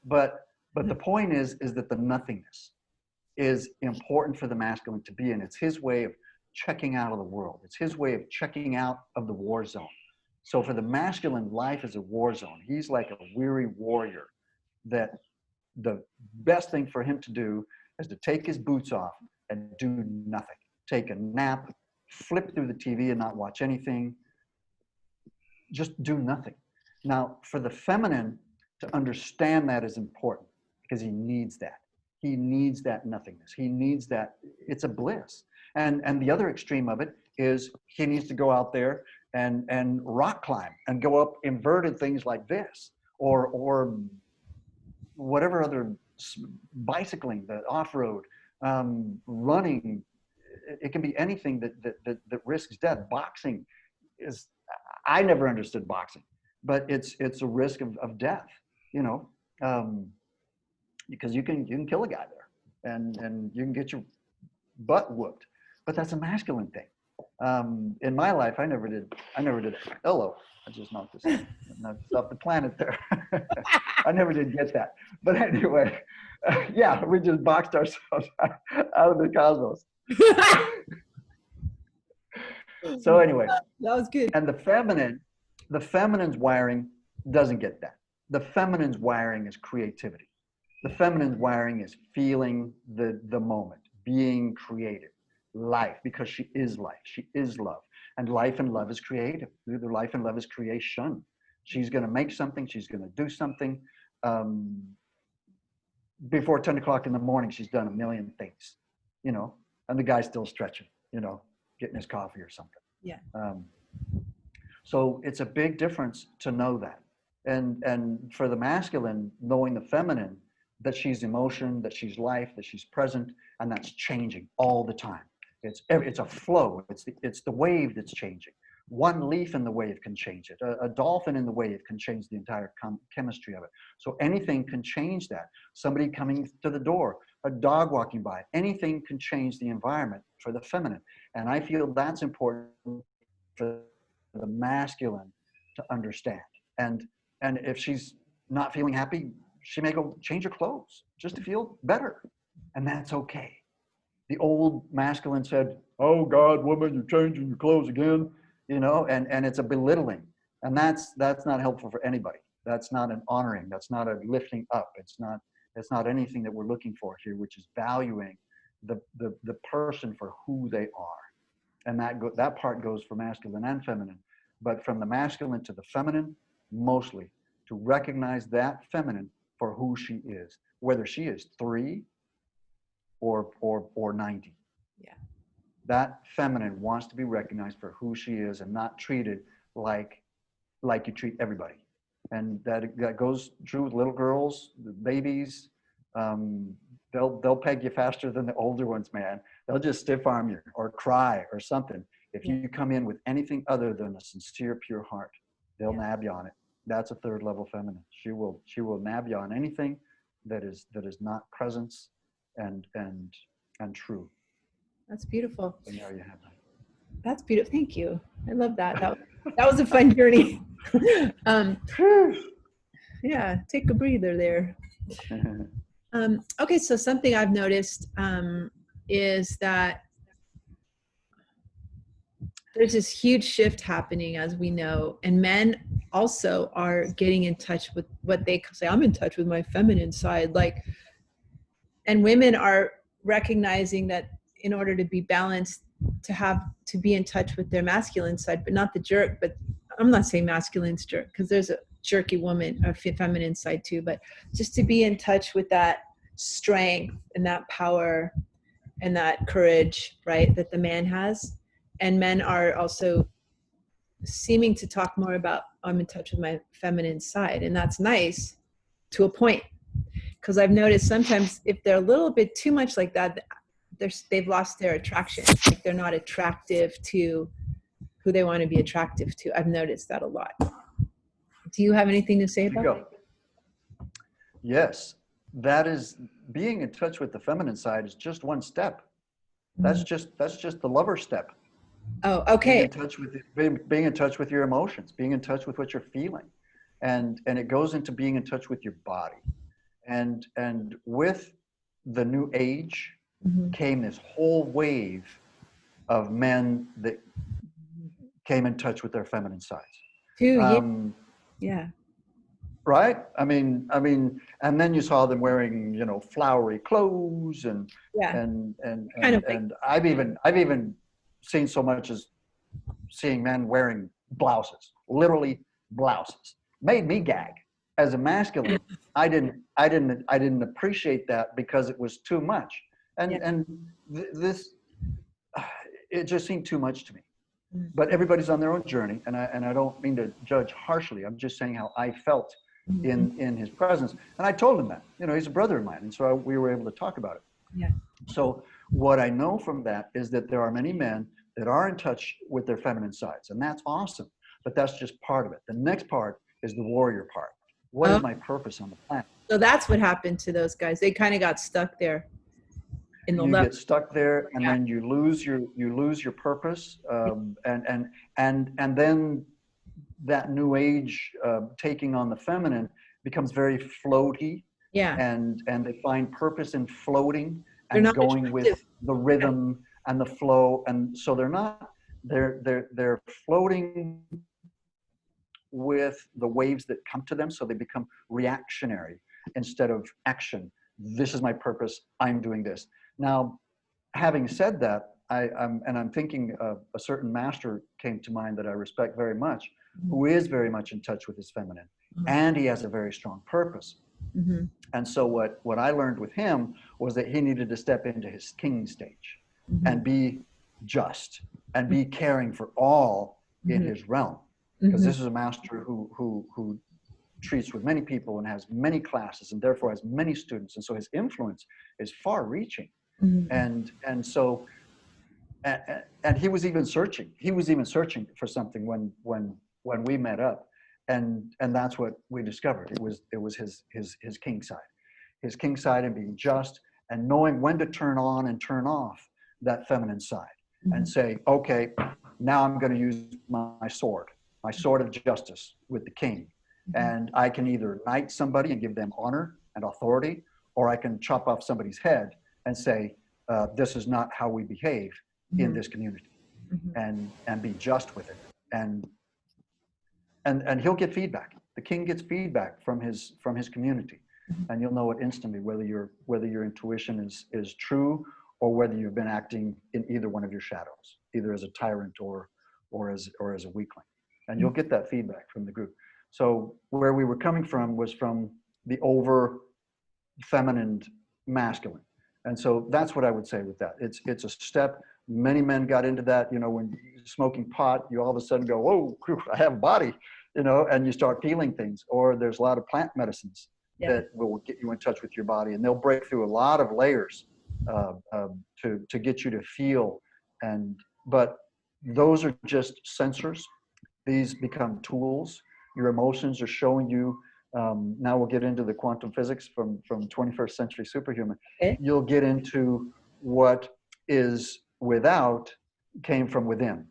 Speaker 2: But the point is that the nothingness is important for the masculine to be in. It's his way of checking out of the world. It's his way of checking out of the war zone. So for the masculine, life is a war zone. He's like a weary warrior that the best thing for him to do is to take his boots off and do nothing. Take a nap, flip through the TV and not watch anything. Just do nothing. Now, for the feminine, to understand that is important because he needs that. He needs that nothingness. He needs that. It's a bliss. And the other extreme of it is he needs to go out there and rock climb and go up inverted things like this or whatever other bicycling, the off-road, running. It can be anything that risks death. Boxing is, I never understood boxing, but it's a risk of death, because you can kill a guy there and you can get your butt whooped, but that's a masculine thing. In my life, I never did. Hello, I just knocked this off the planet there. I never did get that. But anyway, yeah, we just boxed ourselves out of the cosmos. So anyway,
Speaker 1: that was good.
Speaker 2: And the feminine's wiring doesn't get that. The feminine's wiring is creativity. The feminine wiring is feeling the moment, being creative, life, because she is life, she is love. And life and love is creative. The life and love is creation. She's going to make something, she's going to do something. Before 10 o'clock in the morning, she's done a million things, you know, and the guy's still stretching, you know, getting his coffee or something.
Speaker 1: Yeah.
Speaker 2: So it's a big difference to know that. And for the masculine, knowing the feminine, that she's emotion, that she's life, that she's present, and that's changing all the time. It's a flow. It's the wave that's changing. One leaf in the wave can change it. A dolphin in the wave can change the entire chemistry of it. So anything can change that. Somebody coming to the door, a dog walking by, anything can change the environment for the feminine. And I feel that's important for the masculine to understand. And if she's not feeling happy, she may go change her clothes just to feel better. And that's okay. The old masculine said, "Oh God, woman, you're changing your clothes again," you know, and it's a belittling. And that's not helpful for anybody. That's not an honoring. That's not a lifting up. It's not anything that we're looking for here, which is valuing the person for who they are. And that part goes for masculine and feminine. But from the masculine to the feminine, mostly to recognize that feminine for who she is, whether she is 3 or 90.
Speaker 1: Yeah.
Speaker 2: That feminine wants to be recognized for who she is and not treated like you treat everybody. And that goes true with little girls, babies. They'll peg you faster than the older ones, man. They'll just stiff arm you or cry or something. If you come in with anything other than a sincere, pure heart, they'll nab you on it. That's a third level feminine. She will nab you on anything that is not presence and true.
Speaker 1: That's beautiful.
Speaker 2: And there you have that.
Speaker 1: That's beautiful. Thank you. I love that. That was a fun journey. Yeah, take a breather there. Okay, so something I've noticed is that there's this huge shift happening, as we know, and men also are getting in touch with what they say, I'm in touch with my feminine side, like, and women are recognizing that in order to be balanced, to be in touch with their masculine side, but not the jerk. But I'm not saying masculine's jerk, because there's a jerky woman, a feminine side too, but just to be in touch with that strength and that power and that courage, right, that the man has. And men are also seeming to talk more about, I'm in touch with my feminine side. And that's nice to a point. Because I've noticed sometimes if they're a little bit too much like that, they've lost their attraction. Like they're not attractive to who they want to be attractive to. I've noticed that a lot. Do you have anything to say about that?
Speaker 2: Yes, that is, being in touch with the feminine side is just one step. That's just the lover step.
Speaker 1: Oh, okay.
Speaker 2: Being in touch with your emotions, being in touch with what you're feeling, and it goes into being in touch with your body, and with the new age came this whole wave of men that came in touch with their feminine sides.
Speaker 1: Yeah.
Speaker 2: Right? I mean, and then you saw them wearing, you know, flowery clothes and I've even seen so much as seeing men wearing blouses, literally blouses. Made me gag. As a masculine, I didn't appreciate that because it was too much. This it just seemed too much to me. But everybody's on their own journey, and I don't mean to judge harshly. I'm just saying how I felt in his presence. And I told him that, you know, he's a brother of mine. And so we were able to talk about it.
Speaker 1: Yeah.
Speaker 2: So what I know from that is that there are many men that are in touch with their feminine sides, and that's awesome. But that's just part of it. The next part is the warrior part. What is my purpose on the planet?
Speaker 1: So that's what happened to those guys. They kind of got stuck there.
Speaker 2: You get stuck there, and then you lose your purpose, and then that new age taking on the feminine becomes very floaty.
Speaker 1: Yeah.
Speaker 2: And they find purpose in floating and going with the rhythm and the flow, and so they're floating with the waves that come to them, so they become reactionary. instead of action. This is my purpose. I'm doing this. Now, having said that, I'm thinking a certain master came to mind that I respect very much, who is very much in touch with his feminine, and he has a very strong purpose.
Speaker 1: Mm-hmm.
Speaker 2: And so what I learned with him was that he needed to step into his king stage and be just and be caring for all in his realm, because this is a master who treats with many people and has many classes and therefore has many students, and so his influence is far reaching. And so and he was even searching for something when we met up, and that's what we discovered. It was his king side, and being just and knowing when to turn on and turn off that feminine side, and say, okay, now I'm going to use my sword of justice with the king, and I can either knight somebody and give them honor and authority, or I can chop off somebody's head and say, this is not how we behave in this community, and be just with it, and he'll get feedback. The king gets feedback from his community, and you'll know it instantly whether your intuition is true, or whether you've been acting in either one of your shadows, either as a tyrant or as a weakling, and you'll get that feedback from the group. So where we were coming from was from the over feminine masculine. And so that's what I would say with that. It's a step. Many men got into that, when you're smoking pot, you all of a sudden go, whoa, I have a body, and you start feeling things. Or there's a lot of plant medicines that will get you in touch with your body, and they'll break through a lot of layers to get you to feel. But those are just sensors. These become tools. Your emotions are showing you. Now we'll get into the quantum physics from 21st Century Superhuman.
Speaker 1: Okay.
Speaker 2: You'll get into what is without came from within,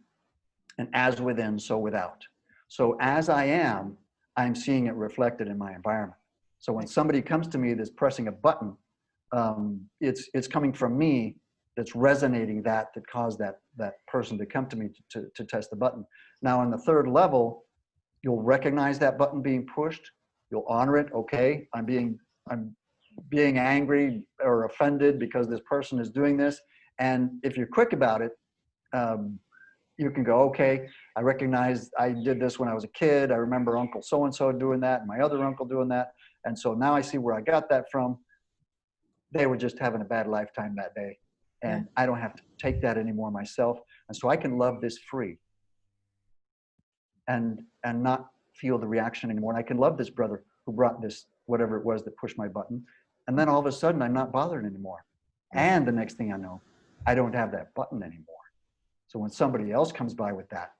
Speaker 2: and as within, so without. So as I am, I'm seeing it reflected in my environment. So when somebody comes to me that's pressing a button, it's coming from me, that's resonating that caused that person to come to me to test the button. Now on the third level, you'll recognize that button being pushed. You'll honor it. Okay, I'm being angry or offended because this person is doing this. And if you're quick about it, you can go, okay, I recognize I did this when I was a kid. I remember Uncle so-and-so doing that, and my other uncle doing that. And so now I see where I got that from. They were just having a bad lifetime that day. And I don't have to take that anymore myself. And so I can love this free and not feel the reaction anymore. And I can love this brother who brought this, whatever it was that pushed my button. And then all of a sudden I'm not bothered anymore. And the next thing I know, I don't have that button anymore. So when somebody else comes by with that,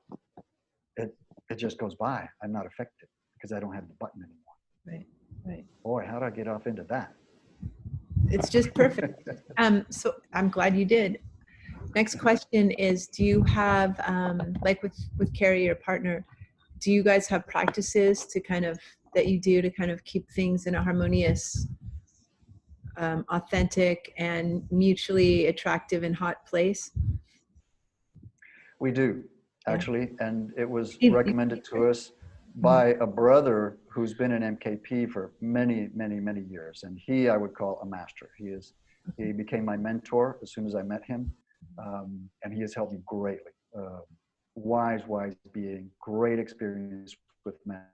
Speaker 2: it just goes by. I'm not affected because I don't have the button anymore.
Speaker 1: Right.
Speaker 2: Boy, how do I get off into that?
Speaker 1: It's just perfect. So I'm glad you did. Next question is, do you have, like with Cary, your partner, do you guys have practices that you do to kind of keep things in a harmonious, authentic and mutually attractive and hot place?
Speaker 2: We do, actually, and it was recommended to us by a brother who's been in MKP for many, many, many years, and I would call a master. He became my mentor as soon as I met him, and he has helped me greatly. Wise being, great experience with men,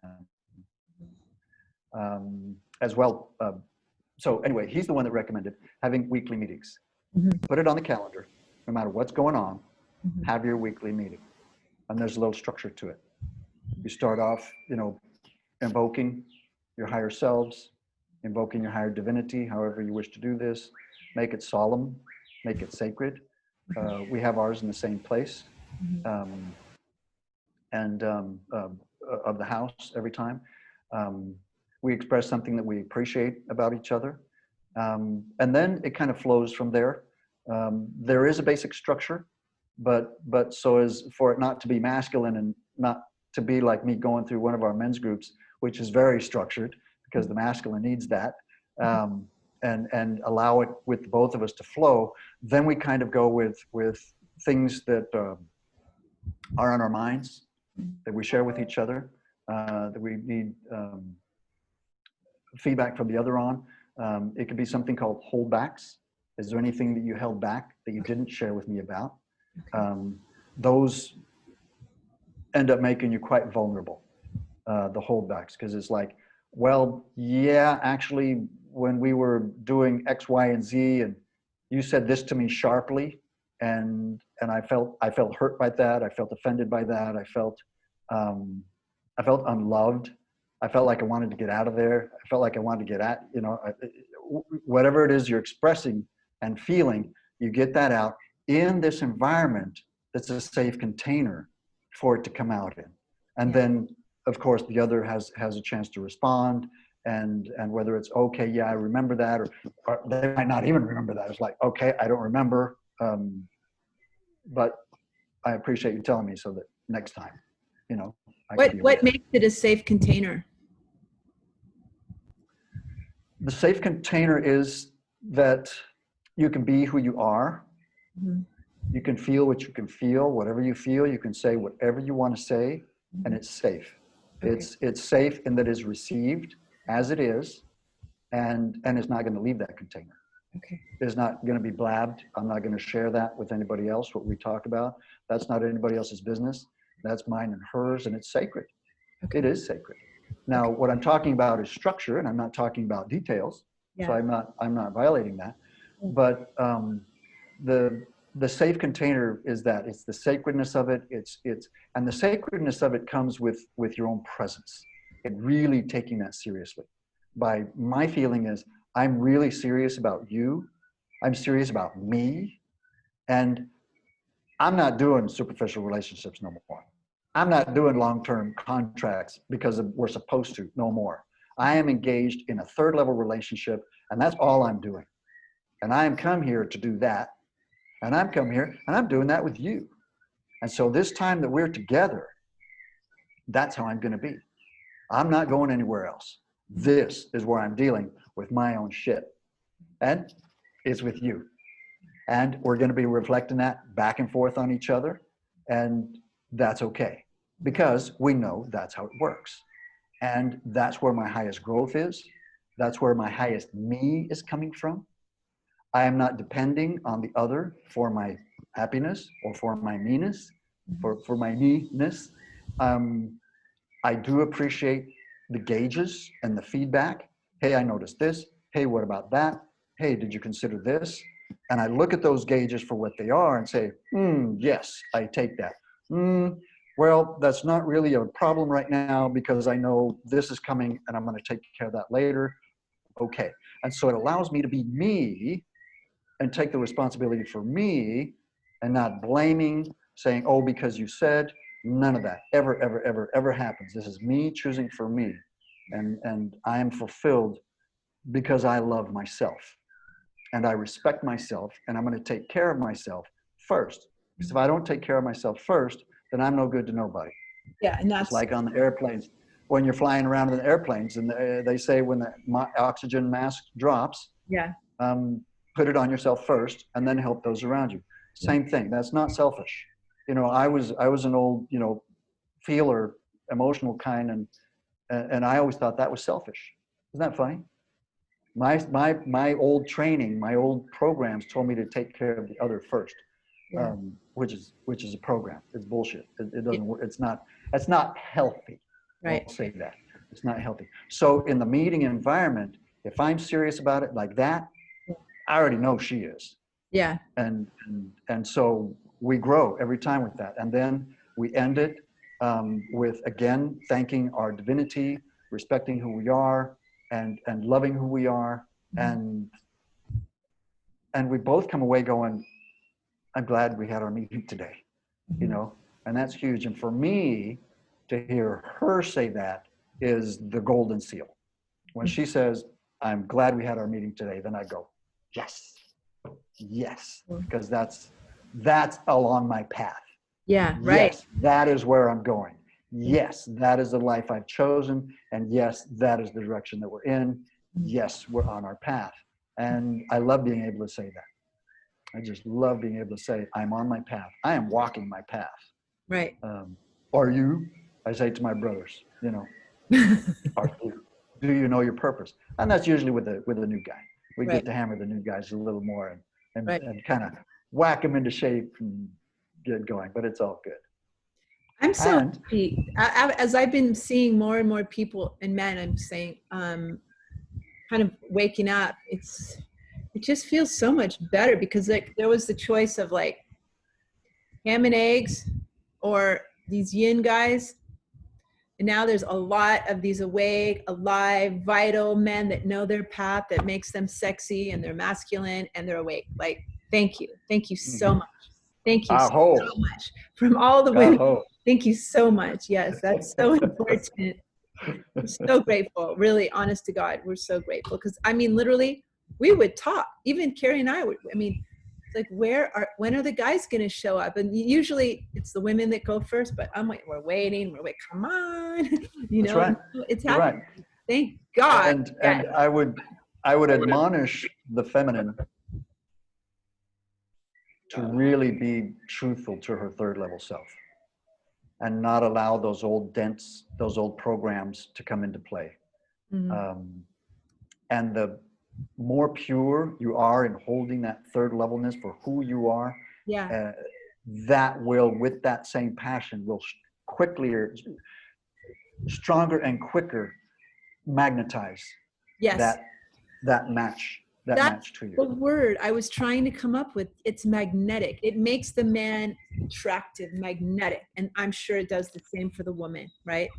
Speaker 2: as well. So anyway, he's the one that recommended having weekly meetings. Put it on the calendar, no matter what's going on. Have your weekly meeting, and there's a little structure to it. You start off, invoking your higher selves, invoking your higher divinity, however you wish to do this. Make it solemn, make it sacred. We have ours in the same place, of the house every time. We express something that we appreciate about each other, and then it kind of flows from there. There is a basic structure. But so as for it not to be masculine and not to be like me going through one of our men's groups, which is very structured because the masculine needs that, and allow it with both of us to flow, then we kind of go with things that are on our minds, that we share with each other, that we need feedback from the other on. It could be something called holdbacks. Is there anything that you held back that you didn't share with me about? Those end up making you quite vulnerable, the holdbacks, because it's like, well, yeah, actually, when we were doing X, Y, and Z, and you said this to me sharply, and I felt hurt by that. I felt offended by that. I felt unloved. I felt like I wanted to get out of there. I felt like I wanted to get at, whatever it is you're expressing and feeling, you get that out in this environment that's a safe container for it to come out in. And then, of course, the other has a chance to respond, and whether it's, okay, yeah, I remember that, or they might not even remember that. It's like, okay, I don't remember, but I appreciate you telling me so that next time,
Speaker 1: What makes it a safe container?
Speaker 2: The safe container is that you can be who you are. Mm-hmm. You can feel what you can feel. Whatever you feel, you can say whatever you want to say, mm-hmm. and it's safe. Okay. It's safe in that it's received as it is, and it's not going to leave that container. Okay. It's not going to be blabbed. I'm not going to share that with anybody else, what we talk about. That's not anybody else's business. That's mine and hers, and it's sacred. Okay. It is sacred. Now, what I'm talking about is structure, and I'm not talking about details. Yeah. So I'm not violating that. But the safe container is that it's the sacredness of it. And the sacredness of it comes with your own presence and really taking that seriously. By my feeling is I'm really serious about you. I'm serious about me. And I'm not doing superficial relationships no more. I'm not doing long-term contracts because we're supposed to, no more. I am engaged in a third level relationship, and that's all I'm doing. And I am come here to do that. And I'm come here and I'm doing that with you. And so this time that we're together, that's how I'm going to be. I'm not going anywhere else. This is where I'm dealing with my own shit. And it's with you. And we're going to be reflecting that back and forth on each other. And that's okay, because we know that's how it works. And that's where my highest growth is. That's where my highest me is coming from. I am not depending on the other for my happiness or for my meanness, for my me-ness. I do appreciate the gauges and the feedback. Hey, I noticed this. Hey, what about that? Hey, did you consider this? And I look at those gauges for what they are and say, yes, I take that. Well, that's not really a problem right now because I know this is coming and I'm going to take care of that later. Okay. And so it allows me to be me and take the responsibility for me and not blaming, saying, oh, because you said. None of that ever, ever, ever, ever happens. This is me choosing for me. And I am fulfilled because I love myself. And I respect myself, and I'm going to take care of myself first. Because if I don't take care of myself first, then I'm no good to nobody.
Speaker 1: Yeah, and that's
Speaker 2: it's like on the airplanes. When you're flying around in the airplanes, and they say when the oxygen mask drops, put it on yourself first, and then help those around you. Same thing. That's not selfish. I was an old, feeler, emotional kind, and I always thought that was selfish. Isn't that funny? My old training, my old programs told me to take care of the other first, which is a program. It's bullshit. It doesn't work. It's not healthy.
Speaker 1: Right.
Speaker 2: I'll say that. It's not healthy. So in the meeting environment, if I'm serious about it like that, I already know she is.
Speaker 1: Yeah.
Speaker 2: And so we grow every time with that. And then we end it with, again, thanking our divinity, respecting who we are, and loving who we are. And we both come away going, I'm glad we had our meeting today, and that's huge. And for me to hear her say that is the golden seal. When she says, I'm glad we had our meeting today, then I go, yes, because that's along my path.
Speaker 1: Yeah, right.
Speaker 2: Yes, that is where I'm going. Yes, that is the life I've chosen. And yes, that is the direction that we're in. Yes, we're on our path. And I love being able to say that. I just love being able to say, I'm on my path. I am walking my path.
Speaker 1: Right.
Speaker 2: Are you? I say to my brothers, are you? do you know your purpose? And that's usually with a new guy. We
Speaker 1: Right.
Speaker 2: get to hammer the new guys a little more and
Speaker 1: Right.
Speaker 2: kind of whack them into shape and get going, but it's all good.
Speaker 1: I'm so
Speaker 2: And
Speaker 1: happy. As I've been seeing more and more people and men, I'm saying, kind of waking up, it just feels so much better, because like there was the choice of like ham and eggs or these yin guys. And now there's a lot of these awake, alive, vital men that know their path, that makes them sexy, and they're masculine and they're awake. Like, thank you. Thank you so much. Thank you so
Speaker 2: aho,
Speaker 1: much from all the women.
Speaker 2: aho.
Speaker 1: Thank you so much. Yes, that's so important. We're so grateful. Really, honest to God, we're so grateful. Because I mean, literally, we would talk. Even Cary and I would. I mean, it's like, when are the guys going to show up? And usually it's the women that go first. But I'm like, we're waiting. Come on, you
Speaker 2: That's
Speaker 1: know.
Speaker 2: right.
Speaker 1: It's
Speaker 2: You're
Speaker 1: happening.
Speaker 2: right.
Speaker 1: Thank God.
Speaker 2: And I would admonish the feminine to really be truthful to her third level self, and not allow those old dents, those old programs to come into play.
Speaker 1: Mm-hmm.
Speaker 2: And the more pure you are in holding that third levelness for who you are,
Speaker 1: Yeah.
Speaker 2: that will, with that same passion, will quickly, stronger and quicker magnetize
Speaker 1: Yes.
Speaker 2: that match to you.
Speaker 1: The word I was trying to come up with. It's magnetic. It makes the man attractive, magnetic. And I'm sure it does the same for the woman, right?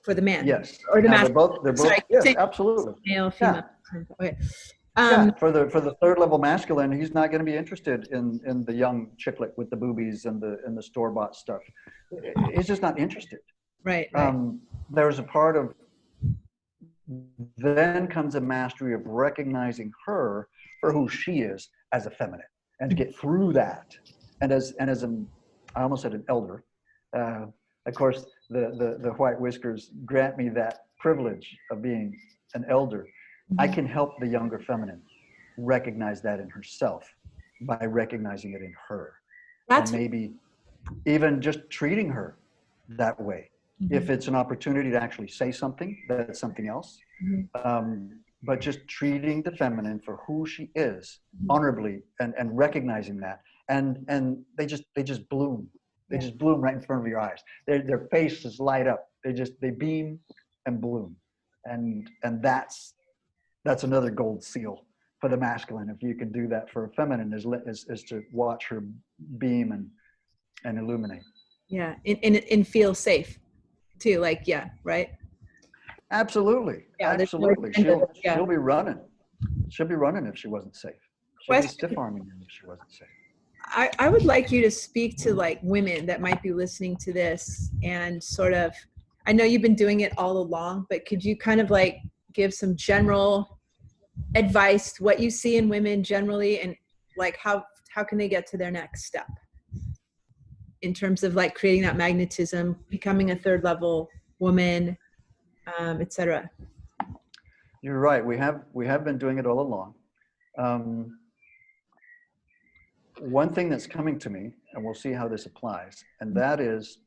Speaker 1: For the man.
Speaker 2: Yes.
Speaker 1: Or the
Speaker 2: Now
Speaker 1: masculine.
Speaker 2: they're both,
Speaker 1: Sorry,
Speaker 2: yes, absolutely.
Speaker 1: male, female.
Speaker 2: Yeah.
Speaker 1: Okay.
Speaker 2: Yeah, for the third level masculine, he's not going to be interested in the young chicklet with the boobies and the store bought stuff. He's just not interested.
Speaker 1: Right.
Speaker 2: There's a part of, then comes a mastery of recognizing her for who she is as a feminine, and to get through that. And as I almost said an elder. Of course, the white whiskers grant me that privilege of being an elder. I can help the younger feminine recognize that in herself by recognizing it in her. And maybe even just treating her that way. If it's an opportunity to actually say something, that's something else. But just treating the feminine for who she is, honorably, and recognizing that. And they just bloom. They just bloom right in front of your eyes. Their faces light up. They beam and bloom. And that's another gold seal for the masculine. If you can do that for a feminine, is to watch her beam and illuminate.
Speaker 1: Yeah, and feel safe too. Like, yeah, right.
Speaker 2: Absolutely.
Speaker 1: Yeah,
Speaker 2: absolutely. She'll be running. She'll be running if she wasn't safe. She'll be stiff arming you if she wasn't safe.
Speaker 1: I would like you to speak to like women that might be listening to this, and sort of, I know you've been doing it all along, but could you kind of like give some general advice, what you see in women generally, and like how can they get to their next step in terms of like creating that magnetism, becoming a third level woman, etc.
Speaker 2: You're right. We have been doing it all along. One thing that's coming to me, and we'll see how this applies, and that is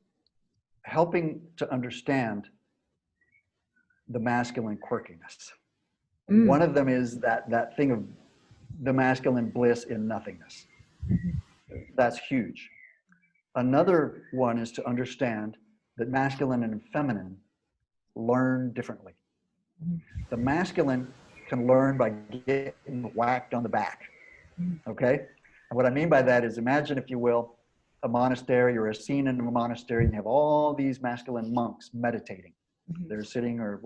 Speaker 2: helping to understand the masculine quirkiness. One of them is that thing of the masculine bliss in nothingness. That's huge. Another one is to understand that masculine and feminine learn differently. The masculine can learn by getting whacked on the back. Okay? And what I mean by that is, imagine, if you will, a monastery or a scene in a monastery, and you have all these masculine monks meditating. They're sitting or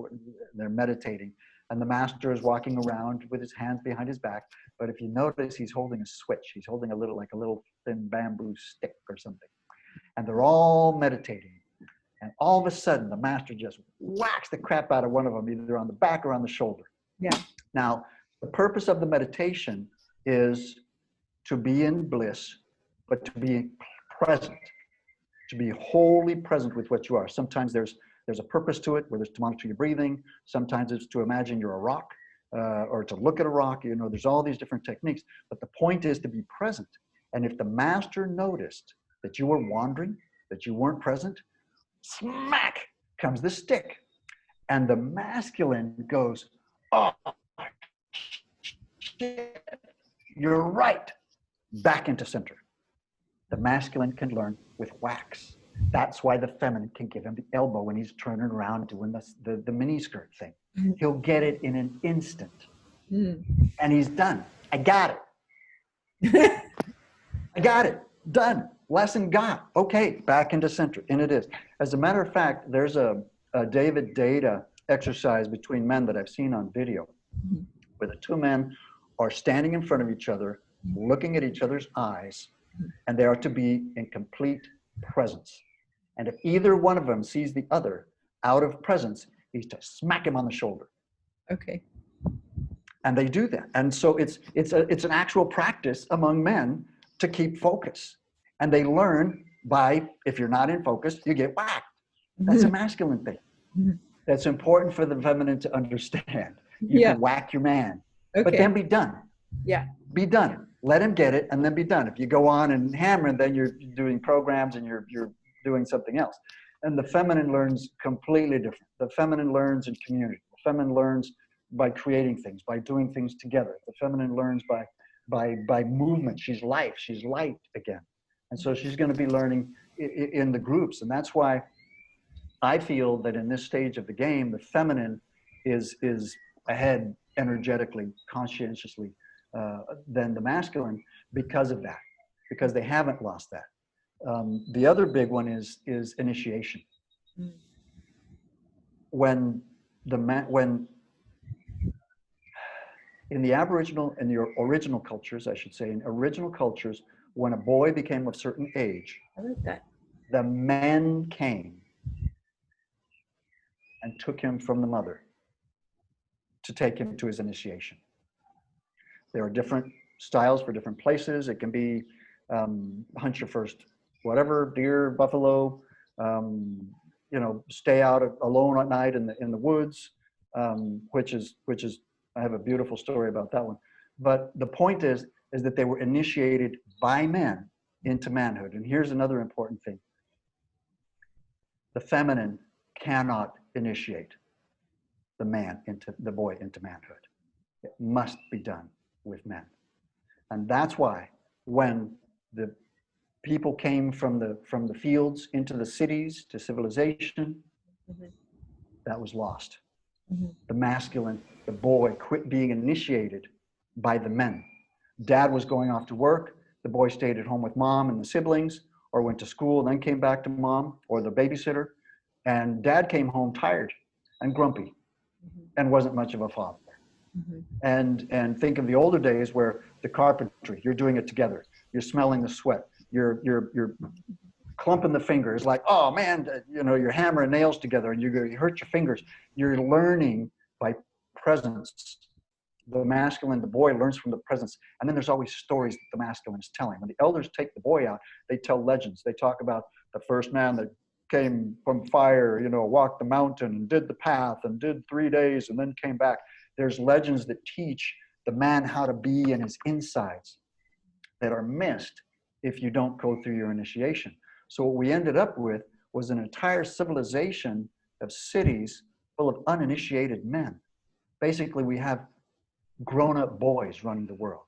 Speaker 2: they're meditating, and the master is walking around with his hands behind his back. But if you notice, he's holding a switch. He's holding a little thin bamboo stick or something. And they're all meditating. And all of a sudden, the master just whacks the crap out of one of them, either on the back or on the shoulder.
Speaker 1: Yeah.
Speaker 2: Now, the purpose of the meditation is to be in bliss, but to be present, to be wholly present with what you are. Sometimes there's a purpose to it, where there's to monitor your breathing. Sometimes it's to imagine you're a rock, or to look at a rock. You know, there's all these different techniques. But the point is to be present. And if the master noticed that you were wandering, that you weren't present, smack comes the stick. And the masculine goes, oh, shit, you're right. Back into center. The masculine can learn with whacks. That's why the feminine can give him the elbow when he's turning around doing the mini skirt thing. He'll get it in an instant. And he's done. I got it. I got it. Done. Lesson got. Okay, back into center. And it is. As a matter of fact, there's a Deida exercise between men that I've seen on video, where the two men are standing in front of each other, looking at each other's eyes, and they are to be in complete presence. And if either one of them sees the other out of presence, he's to smack him on the shoulder.
Speaker 1: Okay.
Speaker 2: And they do that. And so it's an actual practice among men to keep focus. And they learn by, if you're not in focus, you get whacked. That's a masculine thing. That's important for the feminine to understand. You can whack your man, but then be done.
Speaker 1: Yeah.
Speaker 2: Be done. Let him get it and then be done. If you go on and hammer, then you're doing programs and you're doing something else. And the feminine learns completely different. The feminine learns in community. The feminine learns by creating things, by doing things together. The feminine learns by movement. She's life. She's light again. And so she's going to be learning in the groups. And that's why I feel that in this stage of the game, the feminine is ahead energetically, conscientiously than the masculine because of that, because they haven't lost that. The other big one is initiation. When in the Aboriginal and the original cultures, I should say, in original cultures, when a boy became of a certain age,
Speaker 1: I like that.
Speaker 2: The men came and took him from the mother to take him to his initiation. There are different styles for different places. It can be hunt your first whatever, deer, buffalo, stay out alone at night in the woods, which is I have a beautiful story about that one. But the point is that they were initiated by men into manhood. And here's another important thing. The feminine cannot initiate the boy into manhood. It must be done with men. And that's why when the people came from the fields into the cities to civilization, that was lost. The masculine, the boy quit being initiated by the men. Dad was going off to work, the boy stayed at home with mom and the siblings, or went to school and then came back to mom or the babysitter, and dad came home tired and grumpy and wasn't much of a father. And think of the older days where the carpentry, you're doing it together, you're smelling the sweat, you're clumping the fingers like, oh man, you're hammering nails together and you hurt your fingers. You're learning by presence. The masculine, the boy learns from the presence. And then there's always stories that the masculine is telling. When the elders take the boy out, they tell legends. They talk about the first man that came from fire, walked the mountain and did the path and did 3 days and then came back. There's legends that teach the man how to be in his insides that are missed if you don't go through your initiation. So what we ended up with was an entire civilization of cities full of uninitiated men. Basically, we have grown-up boys running the world,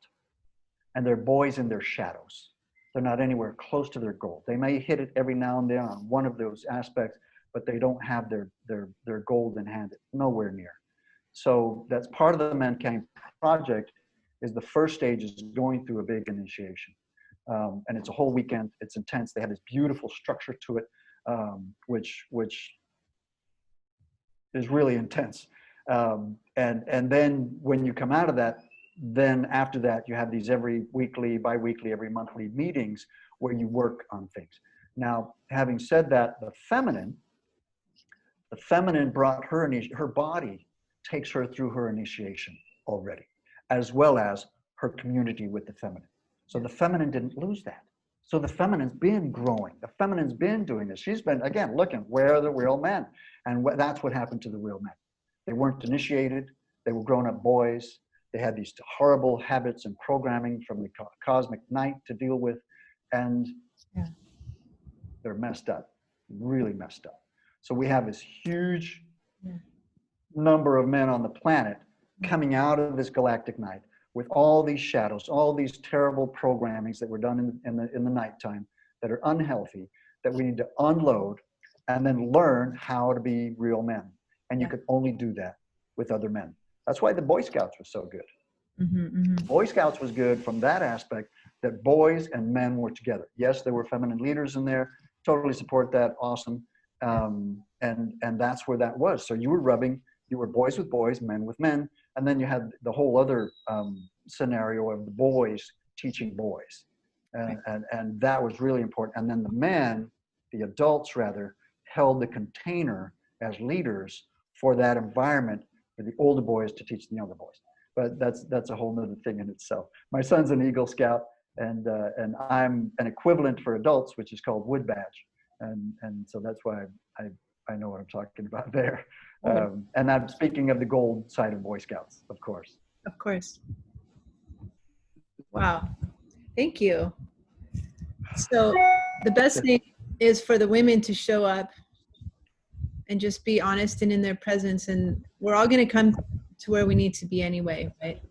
Speaker 2: and they're boys in their shadows. They're not anywhere close to their goal. They may hit it every now and then on one of those aspects, but they don't have their gold in hand, nowhere near. So that's part of the Mankind Project. Is the first stage is going through a big initiation. And it's a whole weekend. It's intense. They have this beautiful structure to it, which is really intense. And then when you come out of that, then after that, you have these every weekly, bi-weekly, every monthly meetings where you work on things. Now, having said that, the feminine brought her body takes her through her initiation already, as well as her community with the feminine. So the feminine didn't lose that. So the feminine's been growing. The feminine's been doing this. She's been, again, looking, where are the real men? And that's what happened to the real men. They weren't initiated. They were grown-up boys. They had these horrible habits and programming from the cosmic night to deal with. And they're messed up, really messed up. So we have this huge number of men on the planet coming out of this galactic night with all these shadows, all these terrible programmings that were done in the nighttime that are unhealthy, that we need to unload and then learn how to be real men. And you could only do that with other men. That's why the Boy Scouts were so good. Boy Scouts was good from that aspect, that boys and men were together. Yes, there were feminine leaders in there. Totally support that. Awesome. And that's where that was. So you were boys with boys, men with men. And then you had the whole other scenario of the boys teaching boys. And that was really important. And then the men, the adults rather, held the container as leaders for that environment for the older boys to teach the younger boys. But that's a whole nother thing in itself. My son's an Eagle Scout, and I'm an equivalent for adults, which is called Wood Badge. And so that's why I know what I'm talking about there. And I'm speaking of the gold side of Boy Scouts, of course.
Speaker 1: Of course. Wow. Thank you. So the best thing is for the women to show up and just be honest and in their presence. And we're all going to come to where we need to be anyway, right?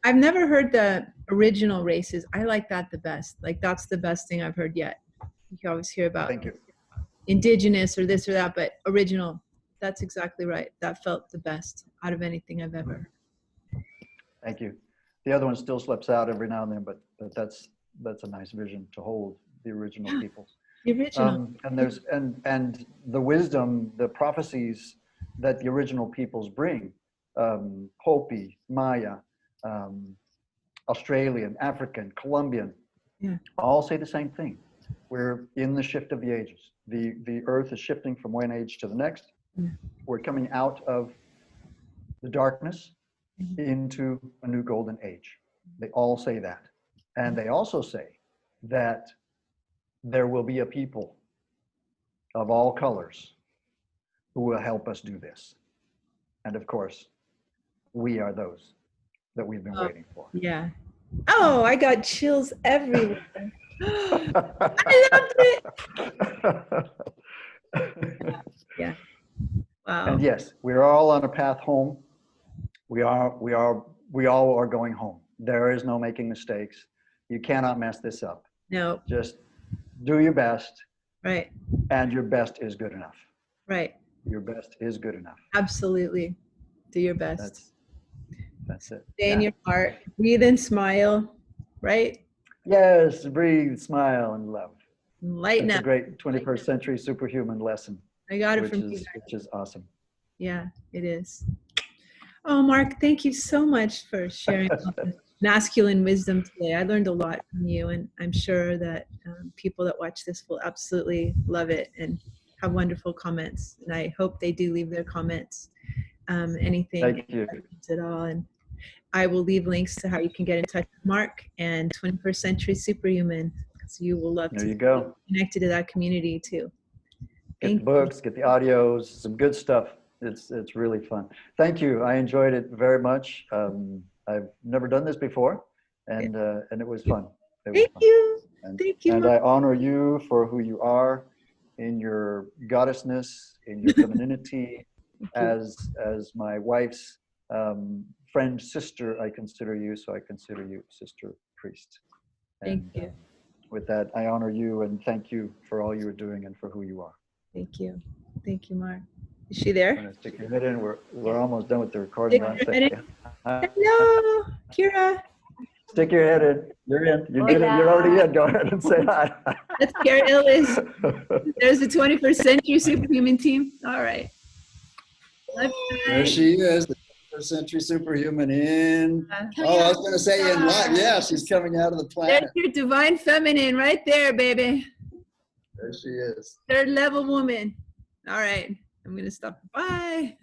Speaker 1: I've never heard the original races. I like that the best. Like, that's the best thing I've heard yet. You always hear about indigenous or this or that, but original, that's exactly right. That felt the best out of anything I've ever heard.
Speaker 2: Thank you. The other one still slips out every now and then, but that's a nice vision to hold, the original people.
Speaker 1: The original.
Speaker 2: And the wisdom, the prophecies that the original peoples bring, Hopi, Maya, Australian, African, Colombian, all say the same thing. We're in the shift of the ages. The earth is shifting from one age to the next. We're coming out of the darkness into a new golden age. They all say that. And they also say that there will be a people of all colors who will help us do this. And of course, we are those that we've been waiting for.
Speaker 1: Yeah. Oh, I got chills everywhere. I loved it. Yeah. Wow.
Speaker 2: And yes, we're all on a path home. We all are going home. There is no making mistakes. You cannot mess this up.
Speaker 1: No.
Speaker 2: Just do your best.
Speaker 1: Right.
Speaker 2: And your best is good enough.
Speaker 1: Right.
Speaker 2: Your best is good enough.
Speaker 1: Absolutely. Do your best.
Speaker 2: That's it.
Speaker 1: Stay in your heart. Breathe and smile. Right?
Speaker 2: Yes. Breathe, smile, and love.
Speaker 1: Lighten
Speaker 2: That's
Speaker 1: up.
Speaker 2: a great 21st century superhuman lesson.
Speaker 1: I got it from you.
Speaker 2: Which is awesome.
Speaker 1: Yeah, it is. Oh, Mark, thank you so much for sharing masculine wisdom today. I learned a lot from you, and I'm sure that people that watch this will absolutely love it and have wonderful comments. And I hope they do leave their comments, anything
Speaker 2: Thank you.
Speaker 1: at all. And I will leave links to how you can get in touch with Mark and 21st Century Superhuman, because you will love to be connected to that community too.
Speaker 2: Get the books, get the audios, some good stuff. It's really fun. Thank you. I enjoyed it very much. I've never done this before, and it was fun.
Speaker 1: Thank you.
Speaker 2: Thank you. And I honor you for who you are, in your goddessness, in your femininity. As my wife's friend, sister, I consider you. So I consider you sister priest.
Speaker 1: Thank you.
Speaker 2: With that, I honor you and thank you for all you are doing and for who you are.
Speaker 1: Thank you. Thank you, Mark. Is she there?
Speaker 2: I'm gonna stick your head in. We're almost done with the recording.
Speaker 1: Hello, Kira.
Speaker 2: Stick your head in. You're in. You did it. You're already in. Go ahead and say hi.
Speaker 1: That's Cary Ellis. There's the 21st Century Superhuman team. All right.
Speaker 3: There she is, the 21st Century Superhuman in. Oh, I was going to say in live. Yeah, she's coming out of the planet.
Speaker 1: There's your divine feminine right there, baby.
Speaker 3: There she is.
Speaker 1: Third level woman. All right. I'm going to stop. Bye.